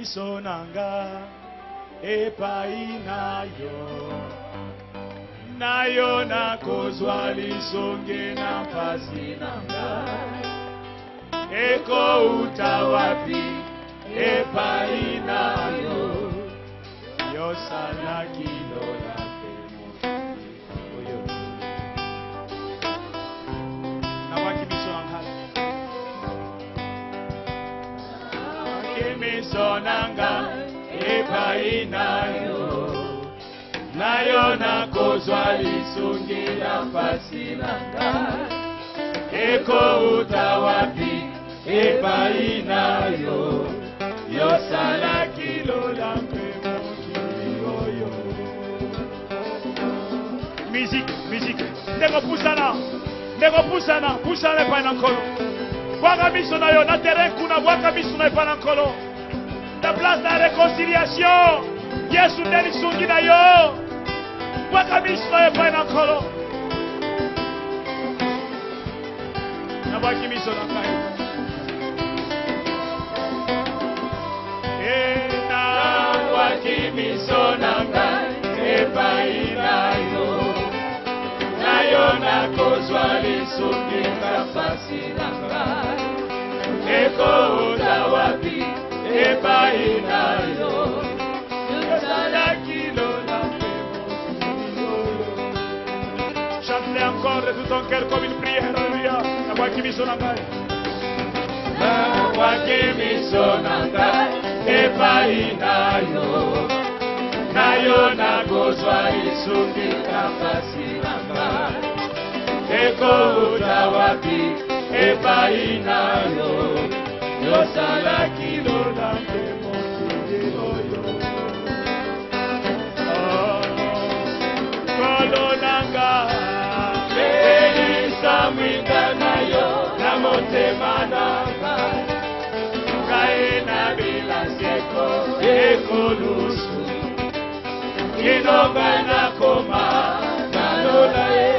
B: Sonanga epai nayo na kozwa lisonge na mpasi nanga eko utawapi epai nayo yosala kilola oyo na wakimiso nanga Sonanga epai nayo na kozwa lisungi na mpasi nanga eko utawapi epai nayo yosala kilola mpe mokili oyo. Musique ndeko pusana epai na nkolo bwaka miso na yo na terrain kuna bwaka miso na epai na nkolo. La place de la réconciliation. Yesu ndeli sungi na yo. Waka miso epai na nkolo. Na waki miso na kai. Na waki miso na kai epai na yo. Na yo na kozwa lisungi na mpasi na kai. Eko utawapi epai nayo yosala kilola mpe mokili oyo. Chante encore de tout ton cœur comme une prière. Alléluia. Nawaki miso na ngai epai nayo na kozwa lisungi na mpasi na ngai eko utawapi epai nayo yosala kilola mpe mokili oyo. Kolo nanga pelisa mwinda na yo na motema nanga ngai na bilaseko ekolusu kinonga na koma nalola ye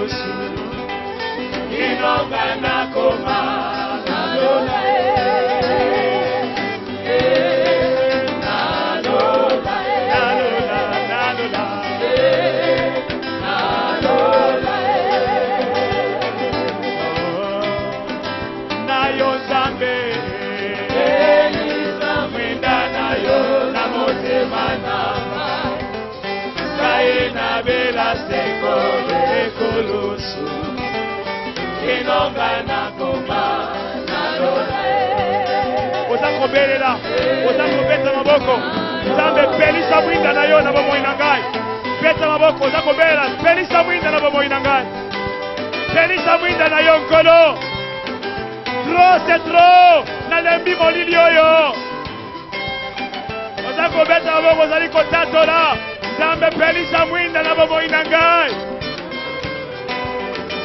B: kolusu inonga na koma nalola Bela seko de kolusu inonga na koma nalola ozakobelela ozakobeta maboko nzambe pelisa mwinda na yo na bomoi na ngai beta maboko ozakobelela pelisa mwinda na bomoi na ngai pelisa mwinda na yo nkolo trop c'est trop nalembi molili oyo ozakobeta maboko ozali kotatola Nzambe pelisa mwinda na bomoi na ngai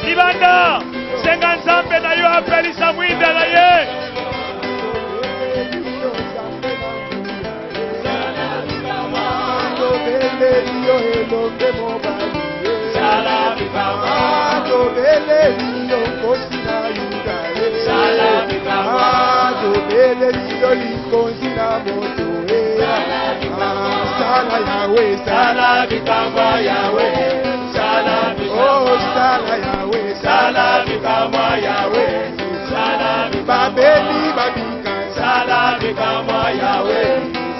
B: libanda senga nzambe na yo apelisa mwinda na ye Sala Yahweh, Sala Bikama Yahweh, Sala Bikama, oh Sala Yahweh, Sala Bikama Yahweh, Sala Bikama, Babeli Babika, Sala Bikama Yahweh,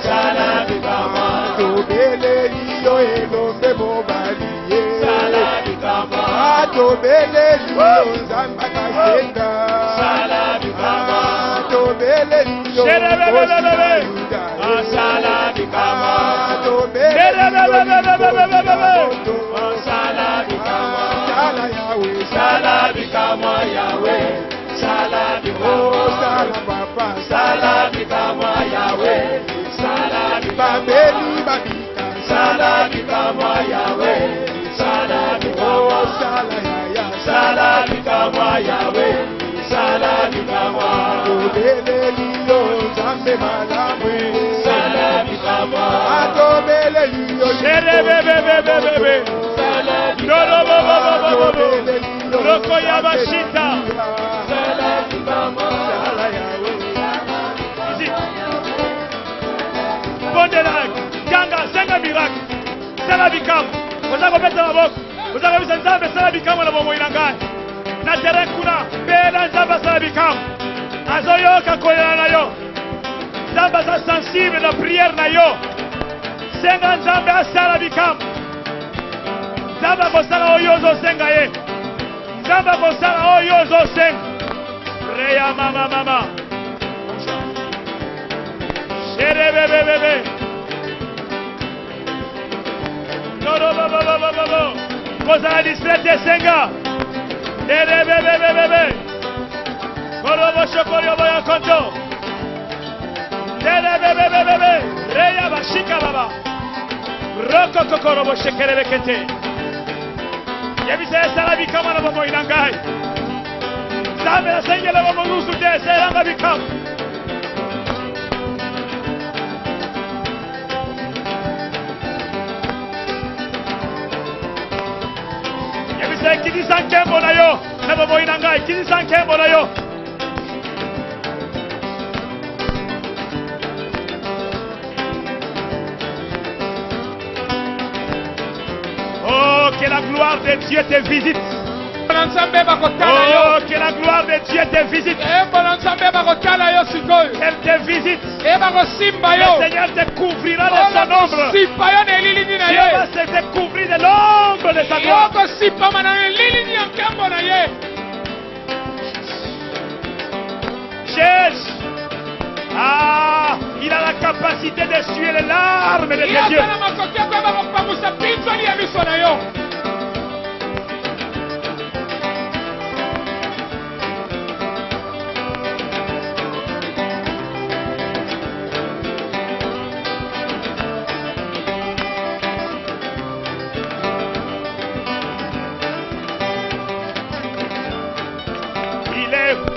B: Sala Bikama, Tobele Liyo Elombe Mobali, Sala Bikama, Tobele Liyo Zamba Kasenga, Sala Bikama, Tobele Liyo Sala Bikama. Sala Bikama Yahweh, Sala Bikama, Sala Papa, Sala Bikama Yahweh, Sala Babeli Babika, Sala Bikama Yahweh, Sala Bikama, Sala Yaya, Sala Bikama Yahweh, Sala Bikama, Tobele Liyo Zambe Malamwe, Sala Bikama, Tobele Liyo Shere Sala Bikama, Roko Yabashita, Sala Bikama, Sala Yahweh, Bondelag, Yanga, Senga Miracle, Sala Bikama, Ozakobeta maboko, Ozakobisa Nzambe Sala Bikama na bomoi na ngai, na tere kuna, Bela Nzambe Sala Bikama, azoyoka koyana na yo, Nzambe aza sensible na prière na yo, Senga Nzambe Sala Bikama, Nzambe akosala oyo ozosenga ye, Nzambe akosala oyo ozosenga, Reya mama, Shere bebe, no, kozala distrete senga, Dere bebe, Korobo shokoyo boya konto, Dere bebe, Reya bashika baba, Roko kokorobo shekere bekete, Yebise Sala Bikama na bomoi na ngai, Nzambe asengela bomonusu te seranga Bikama. Yebise kidisa nkembo na yo na bomoi na ngai, kidisa nkembo na yo. Que la gloire de Dieu te visite. Oh, que la gloire de Dieu te visite. Elle te visite. Le Seigneur te couvrira de son ombre. Dieu va te couvrir de l'ombre de sa gloire. Cherche. Ah, il a la capacité d'essuyer les larmes de tes yeux.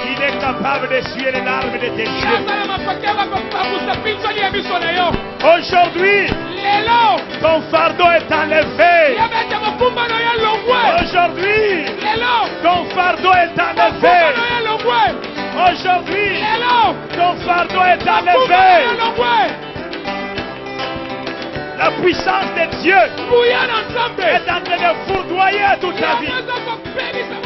B: Il est capable d'essuyer les larmes de tes yeux. Aujourd'hui, ton fardeau est enlevé. Aujourd'hui, Ton fardeau est enlevé. Aujourd'hui, ton fardeau est enlevé. La puissance de Dieu est en train de fourdoyer toute ta vie.